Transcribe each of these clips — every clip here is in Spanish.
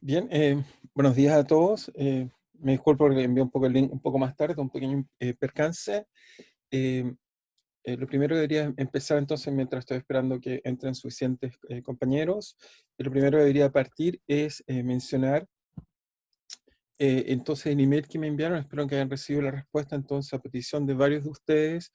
Bien, buenos días a todos. Me disculpo porque envié un poco el link un poco más tarde, un pequeño percance. Eh, lo primero que debería empezar entonces, mientras estoy esperando que entren suficientes compañeros, lo primero que debería partir es mencionar entonces el email que me enviaron. Espero que hayan recibido la respuesta entonces a petición de varios de ustedes,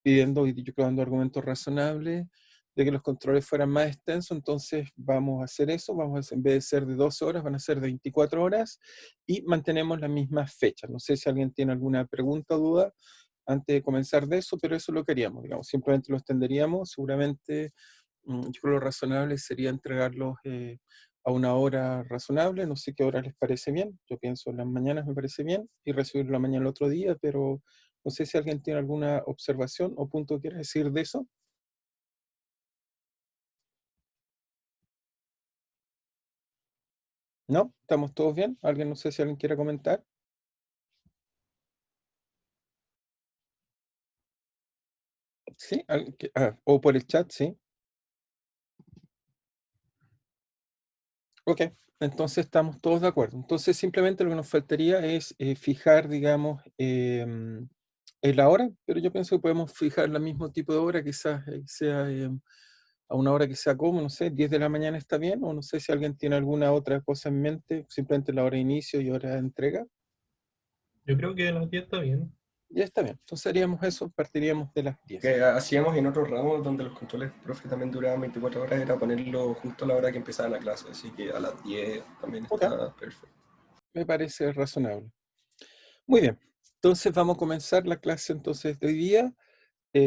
pidiendo y yo creo dando argumentos razonables de que los controles fueran más extensos. Entonces vamos a hacer eso, en vez de ser de 12 horas, van a ser de 24 horas y mantenemos las mismas fechas. No sé si alguien tiene alguna pregunta o duda antes de comenzar de eso, pero eso lo queríamos, digamos, simplemente lo extenderíamos. Seguramente yo creo lo razonable sería entregarlos a una hora razonable. No sé qué hora les parece bien. Yo pienso en las mañanas me parece bien y recibirlo la mañana el otro día, pero no sé si alguien tiene alguna observación o punto que quiera decir de eso. ¿No? ¿Estamos todos bien? ¿Alguien, no sé si alguien quiere comentar? ¿Sí? O por el chat, sí. Ok, entonces estamos todos de acuerdo. Entonces simplemente lo que nos faltaría es fijar, digamos, en la hora, pero yo pienso que podemos fijar el mismo tipo de hora, quizás sea a una hora que sea como, no sé, 10 de la mañana está bien, o no sé si alguien tiene alguna otra cosa en mente, simplemente la hora de inicio y hora de entrega. Yo creo que a las 10 está bien. Ya está bien, entonces haríamos eso, partiríamos de las 10. Que hacíamos en otros ramos donde los controles profe también duraban 24 horas, era ponerlo justo a la hora que empezaba la clase, así que a las 10 también Ok, está perfecto. me parece razonable. Muy bien, entonces vamos a comenzar la clase entonces de hoy día.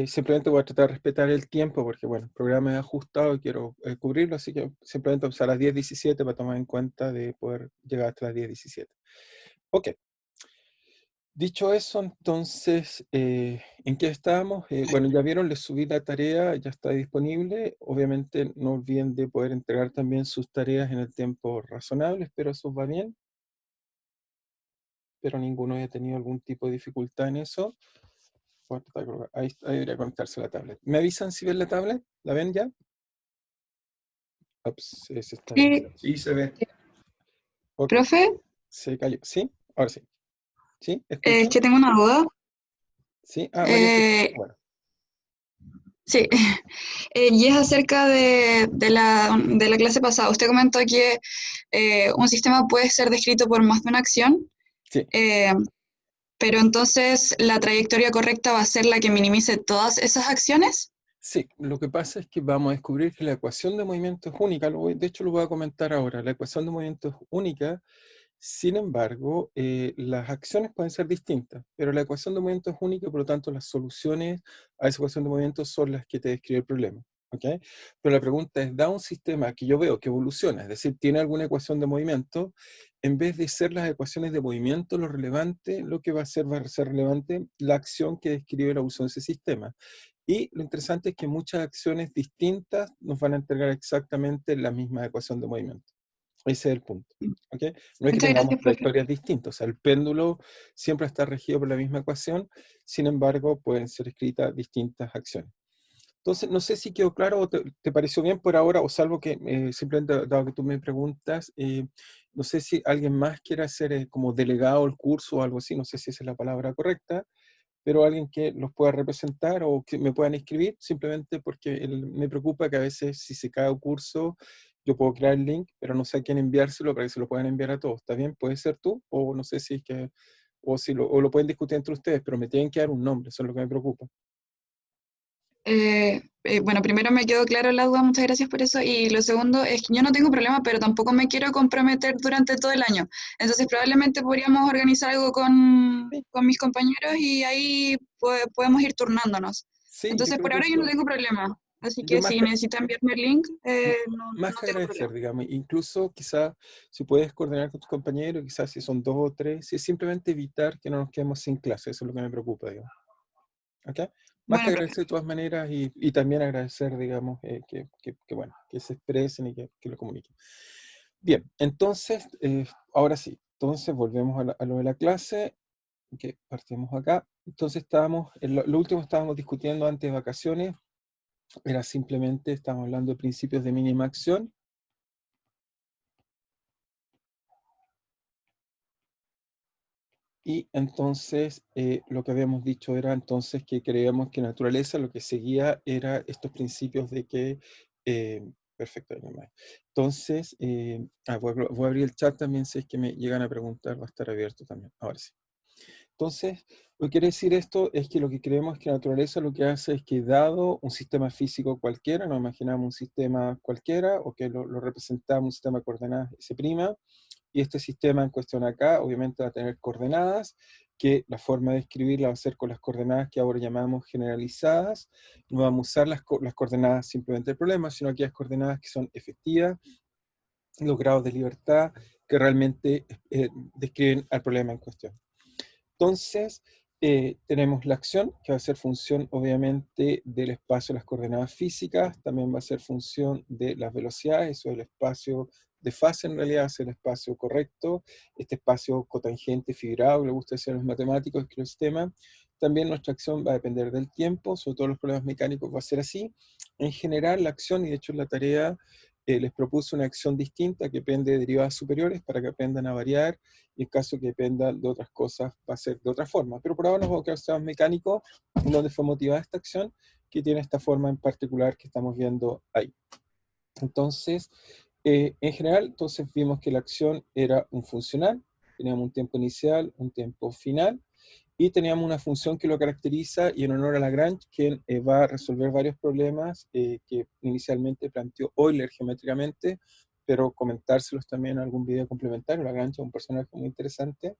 Simplemente voy a tratar de respetar el tiempo porque, bueno, el programa es ajustado y quiero cubrirlo, así que simplemente a las 10:17 para tomar en cuenta de poder llegar hasta las 10:17. Ok, dicho eso, entonces, ¿en qué estábamos? Bueno, ya vieron, les subí la tarea, ya está disponible. Obviamente no olviden de poder entregar también sus tareas en el tiempo razonable, espero eso va bien, pero ninguno haya tenido algún tipo de dificultad en eso. Ahí debería conectarse la tablet. ¿Me avisan si ven la tablet? ¿La ven ya? Ups, se está viendo. Sí, Sí, se ve. Ok, profe, se cayó. ¿Sí? Ahora sí. ¿Sí? es ¿Escuchan? que tengo una duda. ¿Sí? María se escucha. Eh, Bueno, sí, y es acerca de la clase pasada. Usted comentó que un sistema puede ser descrito por más de una acción, sí. eh, pero entonces la trayectoria correcta va a ser la que minimice todas esas acciones. Sí, lo que pasa es que vamos a descubrir que la ecuación de movimiento es única. De hecho, lo voy a comentar ahora. La ecuación de movimiento es única. Sin embargo, las acciones pueden ser distintas, pero la ecuación de movimiento es única, por lo tanto, las soluciones a esa ecuación de movimiento son las que te describe el problema. ¿Ok? Pero la pregunta es, da un sistema que yo veo que evoluciona, es decir, tiene alguna ecuación de movimiento, en vez de ser las ecuaciones de movimiento lo relevante, lo que va a ser relevante la acción que describe la evolución de ese sistema. Y lo interesante es que muchas acciones distintas nos van a entregar exactamente la misma ecuación de movimiento. Ese es el punto. ¿Ok? No es que Muchas tengamos gracias, profe. trayectorias distintas. O sea, el péndulo siempre está regido por la misma ecuación, sin embargo, pueden ser escritas distintas acciones. Entonces, no sé si quedó claro o te pareció bien por ahora, o salvo que simplemente, dado que tú me preguntas, no sé si alguien más quiere hacer como delegado el curso o algo así, no sé si esa es la palabra correcta, pero alguien que los pueda representar o que me puedan escribir, simplemente porque me preocupa que a veces si se cae un curso, yo puedo crear el link, pero no sé a quién enviárselo para que se lo puedan enviar a todos. ¿Está bien? ¿Puede ser tú? O no sé si es que, o si o lo pueden discutir entre ustedes, pero me tienen que dar un nombre, eso es lo que me preocupa. Bueno, primero me quedó claro la duda, muchas gracias por eso. Y lo segundo es que yo no tengo problema, pero tampoco me quiero comprometer durante todo el año. Entonces probablemente podríamos organizar algo Sí, con mis compañeros y ahí podemos ir turnándonos. sí, yo Entonces creo por que ahora yo no eso, tengo problema. Así yo que más si que, necesita enviarme el link, m- no, más no que tengo agradecer, problema. digamos, incluso quizás si puedes coordinar con tus compañeros, quizás si son dos o tres, si es simplemente evitar que no nos quedemos sin clase, eso es lo que me preocupa, digamos. ¿Ok? Más que Bueno, agradecer de todas maneras y también agradecer, digamos, que, bueno, que se expresen y que lo comuniquen. Bien, entonces, ahora sí, entonces volvemos a lo de la clase, que partimos acá. Entonces estábamos, lo último que estábamos discutiendo antes de vacaciones, era simplemente, estábamos hablando de principios de mínima acción, Y entonces lo que habíamos dicho era entonces que creíamos que naturaleza lo que seguía era estos principios de que, perfecto, no más. Entonces, voy a abrir el chat también si es que me llegan a preguntar, va a estar abierto también, ahora sí. Entonces, lo que quiere decir esto es que lo que creemos es que la naturaleza lo que hace es que dado un sistema físico cualquiera, nos imaginamos un sistema cualquiera, o que lo representamos un sistema de coordenadas S', y este sistema en cuestión acá obviamente va a tener coordenadas, que la forma de escribirla va a ser con las coordenadas que ahora llamamos generalizadas. No vamos a usar las coordenadas simplemente del problema, sino aquellas coordenadas que son efectivas, los grados de libertad que realmente describen al problema en cuestión. Entonces, tenemos la acción, que va a ser función, obviamente, del espacio de las coordenadas físicas, también va a ser función de las velocidades, eso es el espacio de fase, en realidad, es el espacio correcto, este espacio cotangente, fibrado, que le gusta decir a los matemáticos, que el sistema. También nuestra acción va a depender del tiempo, sobre todo los problemas mecánicos va a ser así. En general, la acción, y de hecho en la tarea les propuse una acción distinta que depende de derivadas superiores para que aprendan a variar, y en caso que dependa de otras cosas va a ser de otra forma. Pero por ahora nos vamos a quedar sistemas mecánicos, en donde fue motivada esta acción, que tiene esta forma en particular que estamos viendo ahí. Entonces, en general, entonces vimos que la acción era un funcional, teníamos un tiempo inicial, un tiempo final, y teníamos una función que lo caracteriza, y en honor a Lagrange, quien va a resolver varios problemas que inicialmente planteó Euler geométricamente, pero comentárselos también en algún video complementario. Lagrange es un personaje muy interesante.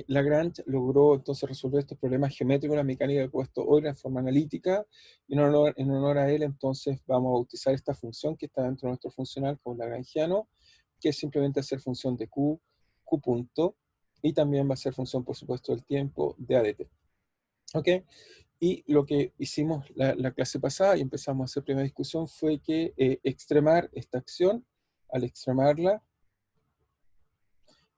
Lagrange logró entonces resolver estos problemas geométricos de la mecánica de compuestos Euler en forma analítica, y en honor a él entonces vamos a bautizar esta función que está dentro de nuestro funcional como lagrangiano, que es simplemente hacer función de Q punto, y también va a ser función, por supuesto, del tiempo de ADT. ¿Ok? Y lo que hicimos la clase pasada, y empezamos a hacer primera discusión, fue que extremar esta acción. Al extremarla,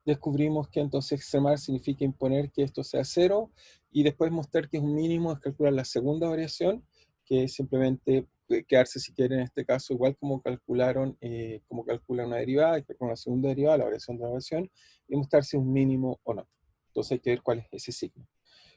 descubrimos que entonces extremar significa imponer que esto sea cero, y después mostrar que es un mínimo es calcular la segunda variación, que es simplemente quedarse, si quieren, en este caso, igual como calcularon, como calcula una derivada, y con la segunda derivada, la variación de la variación, y mostrar si es un mínimo o no. Entonces hay que ver cuál es ese signo.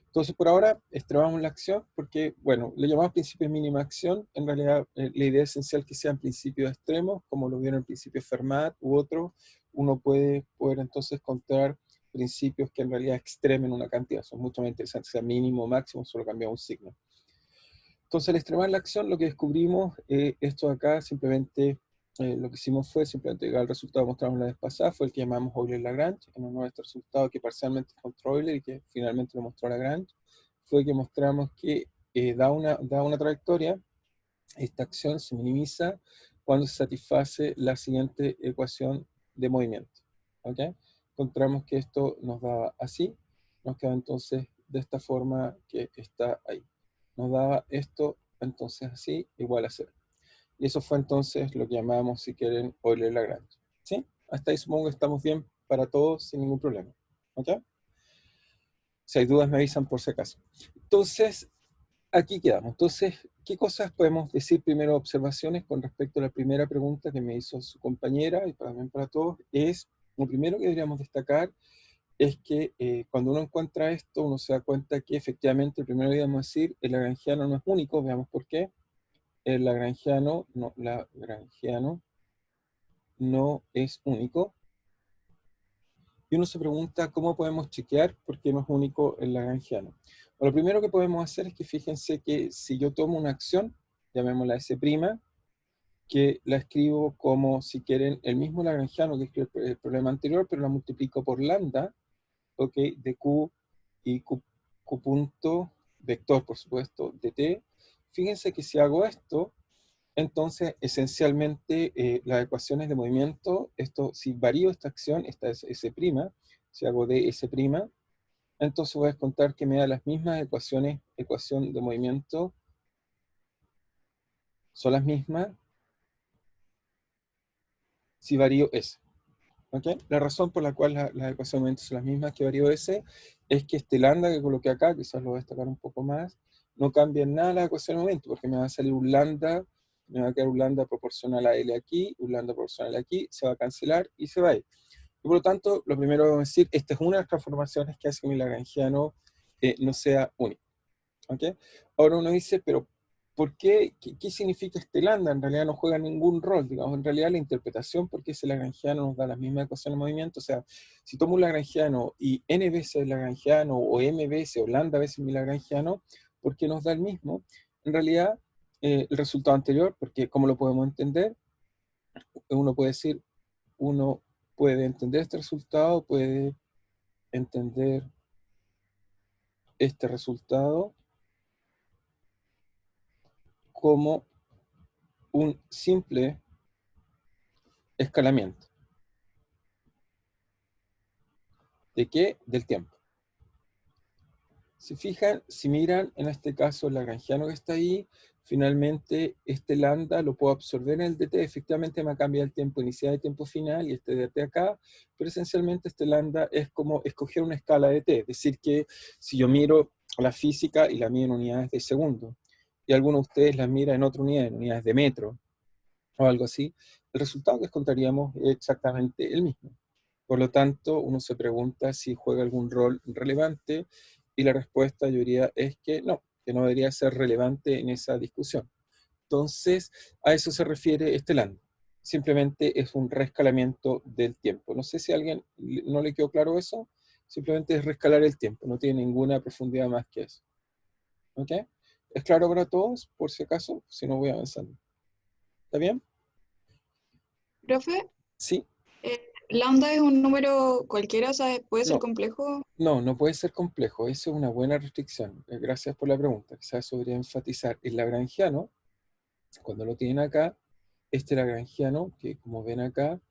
Entonces, por ahora, extremamos la acción porque, bueno, le llamamos principio de mínima acción. En realidad, la idea esencial es que sean principios extremos, como lo vieron el principio Fermat u otro. Uno puede entonces encontrar principios que en realidad extremen una cantidad. Son mucho más interesantes, sea mínimo o máximo, solo cambiamos un signo. Entonces, al extremar la acción, lo que descubrimos, esto de acá, simplemente lo que hicimos fue simplemente llegar al resultado que mostramos la vez pasada, fue el que llamamos Euler-Lagrange, en honor a este resultado que parcialmente encontró Euler y que finalmente lo mostró Lagrange, fue que mostramos que da una trayectoria, esta acción se minimiza cuando se satisface la siguiente ecuación de movimiento. ¿Ok? Encontramos que esto nos da así, nos queda entonces de esta forma que está ahí. Nos daba esto entonces así, igual a 0. Y eso fue entonces lo que llamamos, si quieren, Euler-Lagrange. ¿Sí? Hasta ahí supongo que estamos bien para todos sin ningún problema. ¿Ok? Si hay dudas me avisan por si acaso. Entonces, aquí quedamos. Entonces, ¿qué cosas podemos decir primero, observaciones con respecto a la primera pregunta que me hizo su compañera y también para todos? Es, lo primero que deberíamos destacar es que cuando uno encuentra esto, uno se da cuenta que efectivamente, primero debemos decir, el lagrangiano no es único, veamos por qué. El lagrangiano no es único. Y uno se pregunta cómo podemos chequear por qué no es único el lagrangiano. Bueno, lo primero que podemos hacer es que fíjense que si yo tomo una acción, llamémosla S', que la escribo como, si quieren, el mismo lagrangiano que escribió el problema anterior, pero la multiplico por lambda, ¿ok? De Q y Q punto, vector, por supuesto, de T. Fíjense que si hago esto, entonces, esencialmente, las ecuaciones de movimiento, si varío esta acción, esta es S', si hago de S', entonces voy a descontar que me da las mismas ecuación de movimiento, son las mismas si varío S. ¿Okay? La razón por la cual las ecuaciones de movimiento son las mismas que varío S es que este lambda que coloqué acá, quizás lo voy a destacar un poco más, no cambia en nada la ecuación de movimiento, porque me va a salir un lambda, me va a quedar un lambda proporcional a L aquí, un lambda proporcional aquí, se va a cancelar y se va a ir. Y por lo tanto, lo primero que vamos a decir, esta es una de las transformaciones que hace que mi lagrangiano no sea único. ¿Ok? Ahora uno dice, pero ¿por qué? ¿Qué significa este lambda? En realidad no juega ningún rol, digamos, en realidad la interpretación, porque ese lagrangiano nos da las mismas ecuaciones de movimiento, o sea, si tomo un lagrangiano y n veces el lagrangiano, o m veces, o lambda veces mi lagrangiano, ¿por qué nos da el mismo? En realidad, el resultado anterior, porque ¿cómo lo podemos entender? Uno puede decir, uno puede entender este resultado, puede entender este resultado como un simple escalamiento. ¿De qué? Del tiempo. Si fijan, si miran, en este caso el lagrangiano que está ahí, finalmente este lambda lo puedo absorber en el dt, efectivamente me cambia el tiempo inicial y tiempo final, y este dt acá, pero esencialmente este lambda es como escoger una escala de t, es decir que si yo miro la física y la mido en unidades de segundo, y alguno de ustedes la mira en otra unidad, en unidades de metro, o algo así, el resultado que encontraríamos es exactamente el mismo. Por lo tanto, uno se pregunta si juega algún rol relevante, y la respuesta, yo diría, es que no debería ser relevante en esa discusión. Entonces, a eso se refiere este lambda. Simplemente es un reescalamiento del tiempo. No sé si a alguien no le quedó claro eso. Simplemente es reescalar el tiempo. No tiene ninguna profundidad más que eso. ¿Ok? ¿Es claro para todos? Por si acaso, si no voy avanzando. ¿Está bien? Profe, Sí. lambda es un número cualquiera, o sea, puede ser No. complejo. No puede ser complejo. Eso es una buena restricción. Gracias por la pregunta. Quizás sobre enfatizar. El lagrangiano, cuando lo tienen acá, este lagrangiano, que como ven acá,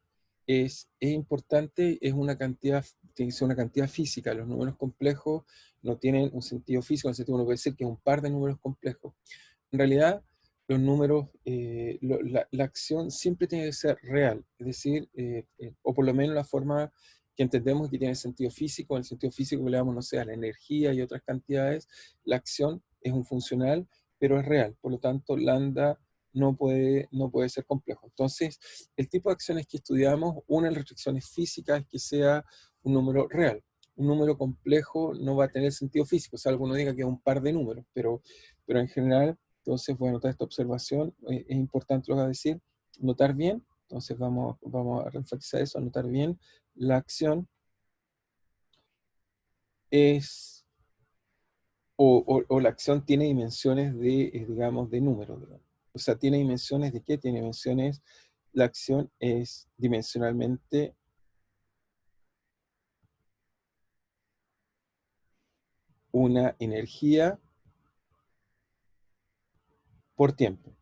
es importante, es una cantidad, tiene que ser una cantidad física. Los números complejos no tienen un sentido físico, en el sentido uno puede decir que es un par de números complejos. En realidad, los números, la acción siempre tiene que ser real, es decir, o por lo menos la forma que entendemos que tiene sentido físico, en el sentido físico que le damos, no sé, a la energía y otras cantidades, la acción es un funcional, pero es real. Por lo tanto, lambda no puede ser complejo. Entonces, el tipo de acciones que estudiamos, una de las restricciones físicas es que sea un número real. Un número complejo no va a tener sentido físico, salvo uno diga que es un par de números, pero en general, entonces voy a anotar esta observación, es importante lo que voy a decir, notar bien, entonces vamos a enfatizar eso, anotar bien, la acción es, o la acción tiene dimensiones de, digamos, de números, digamos. O sea, ¿tiene dimensiones de qué? Tiene dimensiones, la acción es dimensionalmente una energía por tiempo.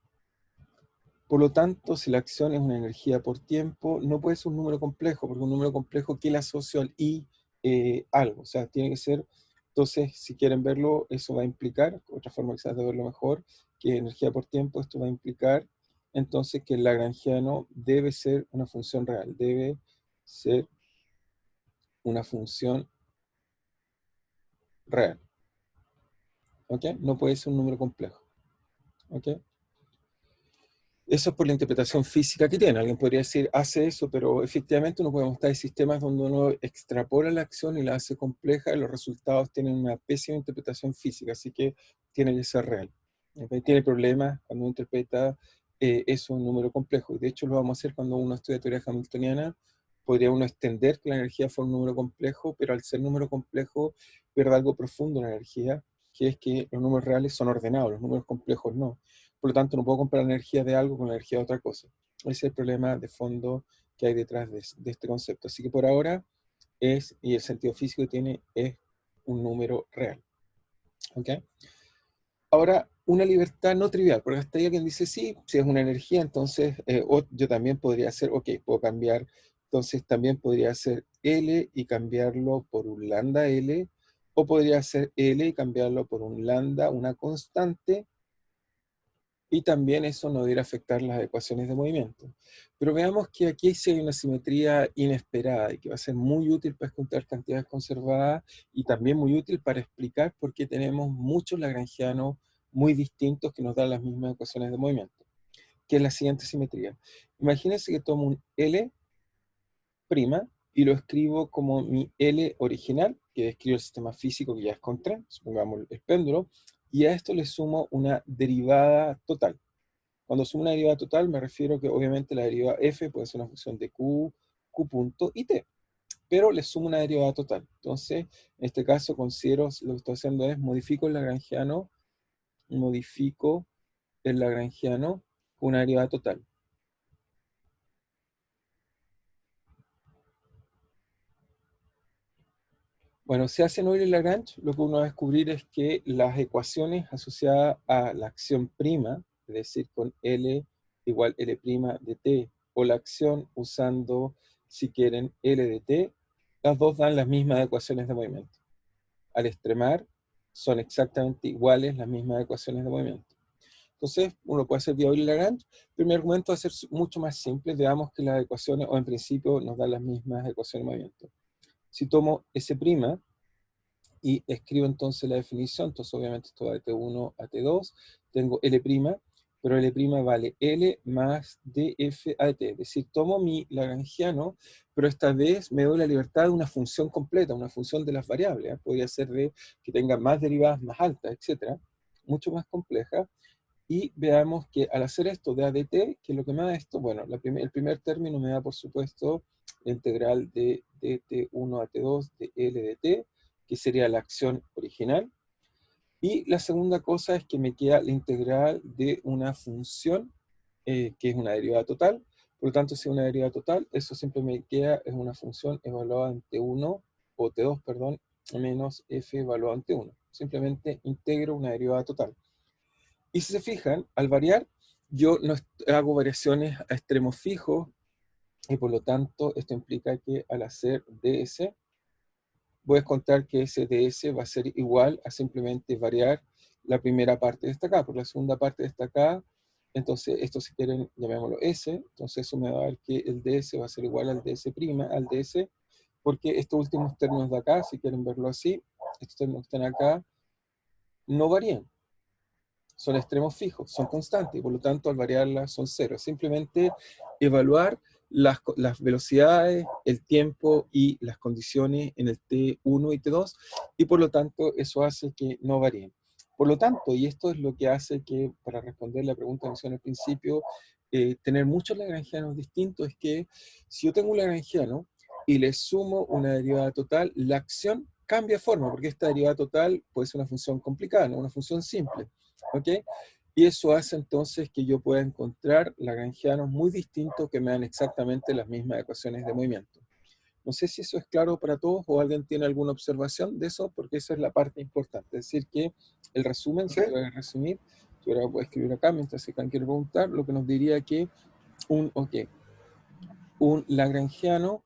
Por lo tanto, si la acción es una energía por tiempo, no puede ser un número complejo, porque un número complejo que le asocio al i algo. O sea, tiene que ser, entonces, si quieren verlo, eso va a implicar, otra forma quizás de verlo mejor, que energía por tiempo, esto va a implicar, entonces, que el lagrangiano debe ser una función real, debe ser una función real. ¿Ok? No puede ser un número complejo. ¿Ok? Eso es por la interpretación física que tiene. Alguien podría decir, hace eso, pero efectivamente uno puede mostrar sistemas donde uno extrapola la acción y la hace compleja, y los resultados tienen una pésima interpretación física, así que tiene que ser real. ¿Okay? Tiene problemas cuando uno interpreta eso en un número complejo. Y de hecho lo vamos a hacer cuando uno estudia teoría hamiltoniana. Podría uno extender que la energía fuera un número complejo, pero al ser número complejo pierde algo profundo en la energía, que es que los números reales son ordenados, los números complejos no. Por lo tanto, no puedo comparar la energía de algo con la energía de otra cosa. Ese es el problema de fondo que hay detrás de este concepto. Así que por ahora y el sentido físico que tiene, es un número real. ¿Ok? Ahora, una libertad no trivial, porque hasta ahí alguien dice, sí, si es una energía, entonces yo también podría hacer, ok, puedo cambiar, entonces también podría hacer L y cambiarlo por un lambda L, o podría hacer L y cambiarlo por un lambda, una constante, y también eso no debería afectar las ecuaciones de movimiento. Pero veamos que aquí sí hay una simetría inesperada y que va a ser muy útil para encontrar cantidades conservadas, y también muy útil para explicar por qué tenemos muchos lagrangianos muy distintos que nos dan las mismas ecuaciones de movimiento, que es la siguiente simetría. Imagínense que tomo un L' y lo escribo como mi L original, que describe el sistema físico que ya encontré, supongamos el péndulo, y a esto le sumo una derivada total. Cuando sumo una derivada total me refiero que obviamente la derivada f puede ser una función de q, q punto y t, pero le sumo una derivada total. Entonces, en este caso considero, lo que estoy haciendo es modifico el lagrangiano con una derivada total. Bueno, si hace Euler-Lagrange, lo que uno va a descubrir es que las ecuaciones asociadas a la acción prima, es decir, con L igual L' de t, o la acción usando, si quieren, L de t, las dos dan las mismas ecuaciones de movimiento. Al extremar, son exactamente iguales las mismas ecuaciones de movimiento. Entonces, uno puede hacer vía Euler-Lagrange. El primer argumento va a ser mucho más simple. Veamos que las ecuaciones, o en principio, nos dan las mismas ecuaciones de movimiento. Si tomo S' y escribo entonces la definición, entonces obviamente esto va de T1 a T2, tengo L', pero L' vale L más df a t, es decir, tomo mi lagrangiano, pero esta vez me doy la libertad de una función completa, una función de las variables, ¿eh? Podría ser de que tenga más derivadas más altas, etcétera, mucho más compleja, y veamos que al hacer esto de a dt, que es lo que me da esto, bueno, el primer término me da por supuesto la integral de dt1 a t2 de L de t, que sería la acción original, y la segunda cosa es que me queda la integral de una función, que es una derivada total, por lo tanto si es una derivada total, eso siempre me queda, es una función evaluada en T1, o T2, perdón, menos f evaluado en T1. Simplemente integro una derivada total. Y si se fijan, al variar, yo no hago variaciones a extremos fijos, y por lo tanto esto implica que al hacer ds, voy a contar que ese ds va a ser igual a simplemente variar la primera parte de esta acá, por la segunda parte de esta acá, entonces esto si quieren llamémoslo s, entonces eso me va a dar que el ds va a ser igual al ds', al ds, porque estos últimos términos de acá, si quieren verlo así, estos términos que están acá, no varían. Son extremos fijos, son constantes, y por lo tanto al variarlas son cero. Simplemente evaluar las velocidades, el tiempo y las condiciones en el T1 y T2, y por lo tanto eso hace que no varíen. Por lo tanto, y esto es lo que hace que, para responder la pregunta que mencioné al principio, tener muchos lagrangianos distintos, es que si yo tengo un lagrangiano y le sumo una derivada total, la acción cambia de forma, porque esta derivada total puede ser una función complicada, no una función simple. ¿Ok? Y eso hace entonces que yo pueda encontrar lagrangianos muy distintos que me dan exactamente las mismas ecuaciones de movimiento. No sé si eso es claro para todos o alguien tiene alguna observación de eso, porque esa es la parte importante. Es decir, que el resumen, si tuviera que resumir, yo ahora voy a escribir acá mientras se quiere preguntar, lo que nos diría que un lagrangiano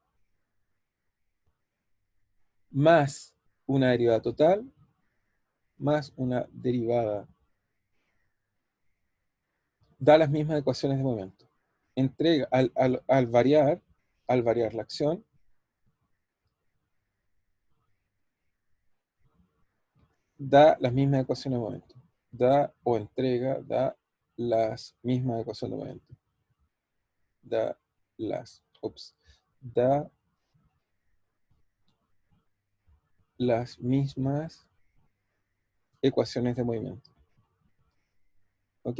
más una derivada total más una derivada da las mismas ecuaciones de momento. Entrega, al variar la acción, da las mismas ecuaciones de momento. Da o entrega, da las mismas ecuaciones de momento. Da las mismas ecuaciones de movimiento. ¿Ok?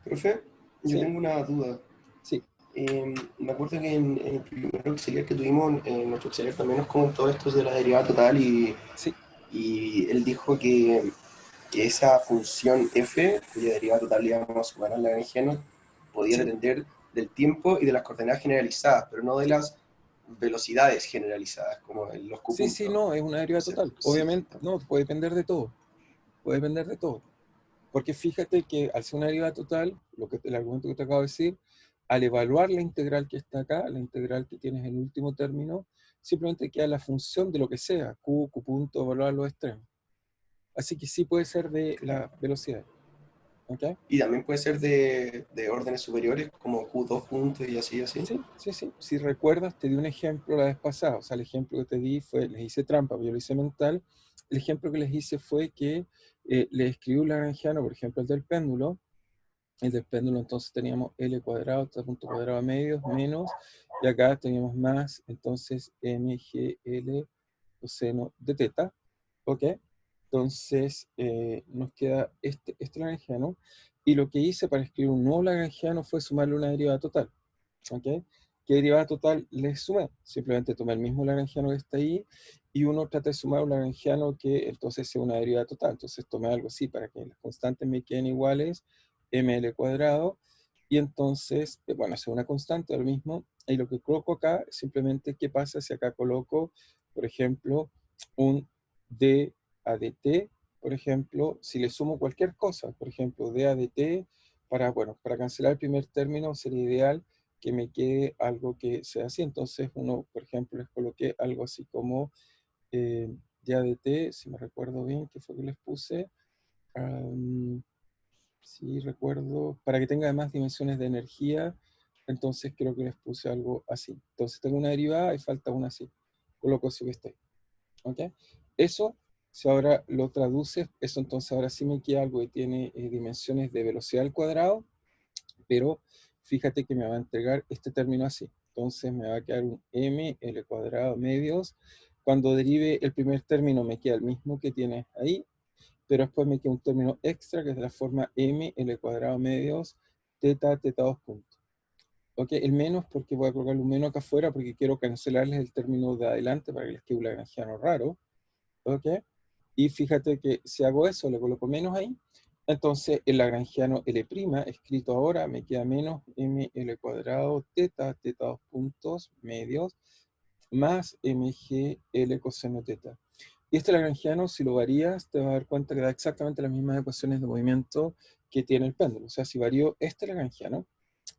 Profe, yo ¿Sí? tengo una duda. Sí. Me acuerdo que en el primer auxiliar que tuvimos, nuestro auxiliar también nos comentó esto de la derivada total Sí. y él dijo que esa función f, cuya derivada total le íbamos a sumar al lagrangiano, podía Sí. depender del tiempo y de las coordenadas generalizadas, pero no de las velocidades generalizadas, como en los Sí, sí, q-puntos. no, es una derivada total. Sí. Obviamente, no, puede depender de todo. Puede depender de todo. Porque fíjate que al ser una derivada total, el argumento que te acabo de decir, al evaluar la integral que está acá, la integral que tienes en el último término, simplemente queda la función de lo que sea, q punto, evaluar los extremos. Así que sí puede ser de la velocidad. ¿Ok? Y también puede ser de órdenes superiores, como q2 puntos y así, así. Sí, sí, sí. Si recuerdas, te di un ejemplo la vez pasada. O sea, el ejemplo que te di fue, les hice trampa, pero yo lo hice mental. El ejemplo que les hice fue que les escribí un lagrangiano, por ejemplo, el del péndulo. El del péndulo entonces teníamos L cuadrado, 3 punto cuadrado a medios, menos y acá tenemos más, entonces, MGL coseno de teta, ¿ok? Entonces, nos queda este lagrangiano, y lo que hice para escribir un nuevo lagrangiano fue sumarle una derivada total, ¿ok? ¿Qué derivada total le sumé? Simplemente tomé el mismo lagrangiano que está ahí, y uno trata de sumar un lagrangiano que entonces sea una derivada total. Entonces tomé algo así para que las constantes me queden iguales, ml cuadrado, y entonces, bueno, es una constante, lo mismo, y lo que coloco acá, simplemente, ¿qué pasa si acá coloco, por ejemplo, un d a dt, por ejemplo, si le sumo cualquier cosa, por ejemplo, d a dt, para cancelar el primer término sería ideal que me quede algo que sea así. Entonces, uno, por ejemplo, les coloqué algo así como d a dt, si me recuerdo bien, ¿qué fue que les puse? Sí, recuerdo, para que tenga además dimensiones de energía, entonces creo que les puse algo así. Entonces tengo una derivada y falta una así. Coloco eso que está ahí. ¿Ok? Eso, si ahora lo traduces, eso entonces ahora sí me queda algo que tiene dimensiones de velocidad al cuadrado, pero fíjate que me va a entregar este término así. Entonces me va a quedar un ml cuadrado medios. Cuando derive el primer término me queda el mismo que tienes ahí, pero después me queda un término extra que es de la forma ml cuadrado medios teta 2 puntos. ¿Ok? El menos porque voy a colocarle un menos acá afuera porque quiero cancelarles el término de adelante para que les quede un lagrangiano raro. ¿Ok? Y fíjate que si hago eso, le coloco menos ahí, entonces el lagrangiano L', escrito ahora, me queda menos ml cuadrado teta 2 puntos medios más mgl coseno teta. Y este lagrangiano, si lo varías, te vas a dar cuenta que da exactamente las mismas ecuaciones de movimiento que tiene el péndulo. O sea, si varío este lagrangiano,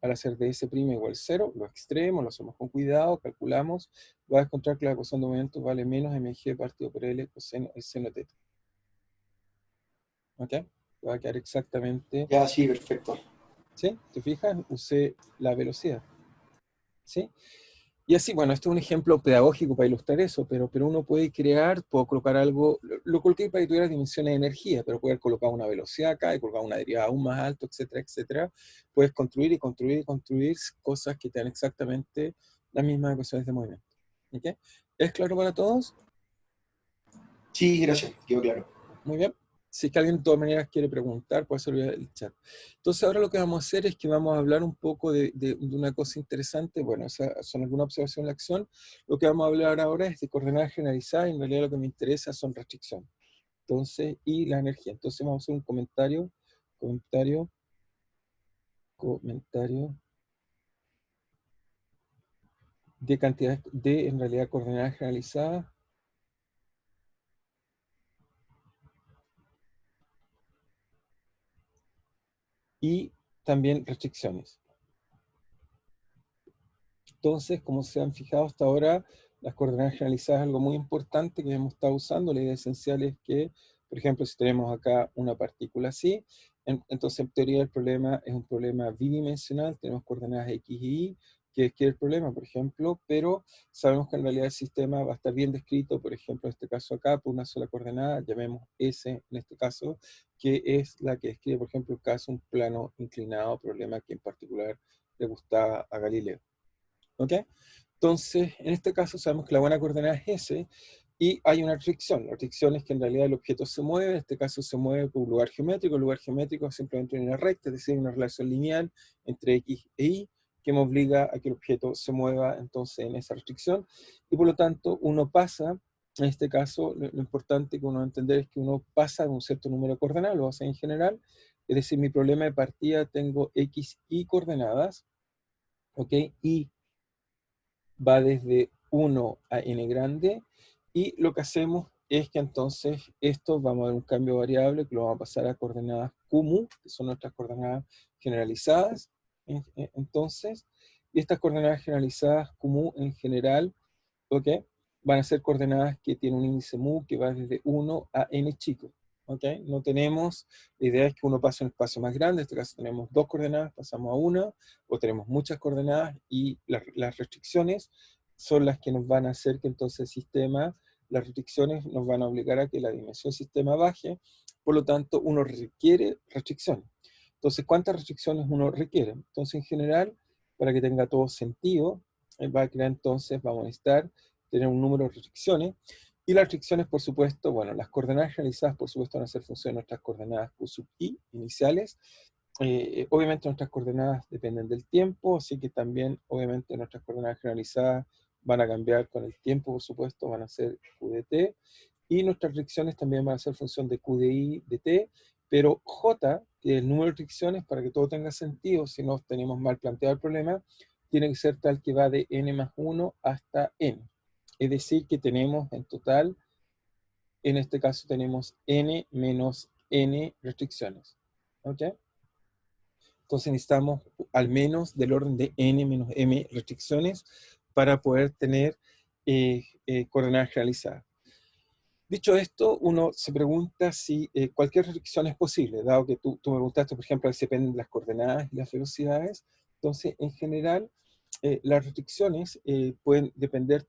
al hacer ds' igual 0, lo extremo, lo hacemos con cuidado, calculamos, vas a encontrar que la ecuación de movimiento vale menos mg partido por L coseno el seno teta. ¿Ok? Va a quedar exactamente, Ya, sí, perfecto. ¿sí? ¿Te fijas? Usé la velocidad, ¿sí? Y así, bueno, este es un ejemplo pedagógico para ilustrar eso, pero uno puede crear, puedo colocar algo, lo coloqué para que tuviera dimensiones de energía, pero puedes colocar una velocidad acá y colocar una derivada aún más alto, etcétera, etcétera. Puedes construir y construir y construir cosas que te dan exactamente las mismas ecuaciones de movimiento. ¿Ok? ¿Es claro para todos? Sí, gracias, quedó claro. Muy bien. Si es que alguien de todas maneras quiere preguntar, puede hacerlo en el chat. Entonces ahora lo que vamos a hacer es que vamos a hablar un poco de una cosa interesante. Bueno, esas son alguna observación de la acción. Lo que vamos a hablar ahora es de coordenadas generalizadas y en realidad lo que me interesa son restricciones. Entonces, y la energía. Entonces vamos a hacer un comentario de cantidad de, en realidad, coordenadas generalizadas y también restricciones. Entonces, como se han fijado hasta ahora, las coordenadas generalizadas es algo muy importante que hemos estado usando. La idea esencial es que, por ejemplo, si tenemos acá una partícula así, entonces en teoría el problema es un problema bidimensional, tenemos coordenadas X y Y, que es el problema, por ejemplo, pero sabemos que en realidad el sistema va a estar bien descrito, por ejemplo, en este caso acá, por una sola coordenada, llamemos S en este caso, que es la que describe, por ejemplo, el caso un plano inclinado, problema que en particular le gustaba a Galileo. ¿Ok? Entonces, en este caso sabemos que la buena coordenada es S y hay una restricción. La restricción es que en realidad el objeto se mueve, en este caso se mueve por un lugar geométrico. El lugar geométrico es simplemente una recta, es decir, una relación lineal entre X e Y que me obliga a que el objeto se mueva entonces en esa restricción. Y por lo tanto, uno pasa, en este caso, lo importante que uno va a entender es que uno pasa de un cierto número de coordenadas, lo hace en general. Es decir, mi problema de partida tengo X y coordenadas, ¿ok? Y va desde 1 a n grande, y lo que hacemos es que entonces esto vamos a ver un cambio variable que lo vamos a pasar a coordenadas QMU, que son nuestras coordenadas generalizadas, entonces, y estas coordenadas generalizadas QMU en general, ¿ok? Van a ser coordenadas que tienen un índice mu que va desde 1 a n chico, ¿ok? No tenemos, la idea es que uno pase a un espacio más grande, en este caso tenemos 2 coordenadas, pasamos a 1, o tenemos muchas coordenadas, y las restricciones son las que nos van a hacer que entonces el sistema, las restricciones nos van a obligar a que la dimensión del sistema baje, por lo tanto uno requiere restricciones. Entonces, ¿cuántas restricciones uno requiere? Entonces, en general, para que tenga todo sentido, va a crear entonces, vamos a necesitar tener un número de restricciones. Y las restricciones, por supuesto, bueno, las coordenadas generalizadas, por supuesto, van a ser función de nuestras coordenadas Q sub i iniciales. Obviamente nuestras coordenadas dependen del tiempo, así que también, obviamente, nuestras coordenadas generalizadas van a cambiar con el tiempo, por supuesto, van a ser Q de t. Y nuestras restricciones también van a ser función de Q de i de t, pero J, que es el número de restricciones, para que todo tenga sentido, si no tenemos mal planteado el problema, tiene que ser tal que va de n más 1 hasta n. Es decir, que tenemos en total, en este caso tenemos n menos n restricciones. ¿Ok? Entonces necesitamos al menos del orden de n menos m restricciones para poder tener coordenadas generalizadas. Dicho esto, uno se pregunta si cualquier restricción es posible, dado que tú me preguntaste, por ejemplo, si dependen de las coordenadas y las velocidades. Entonces, en general, las restricciones pueden depender,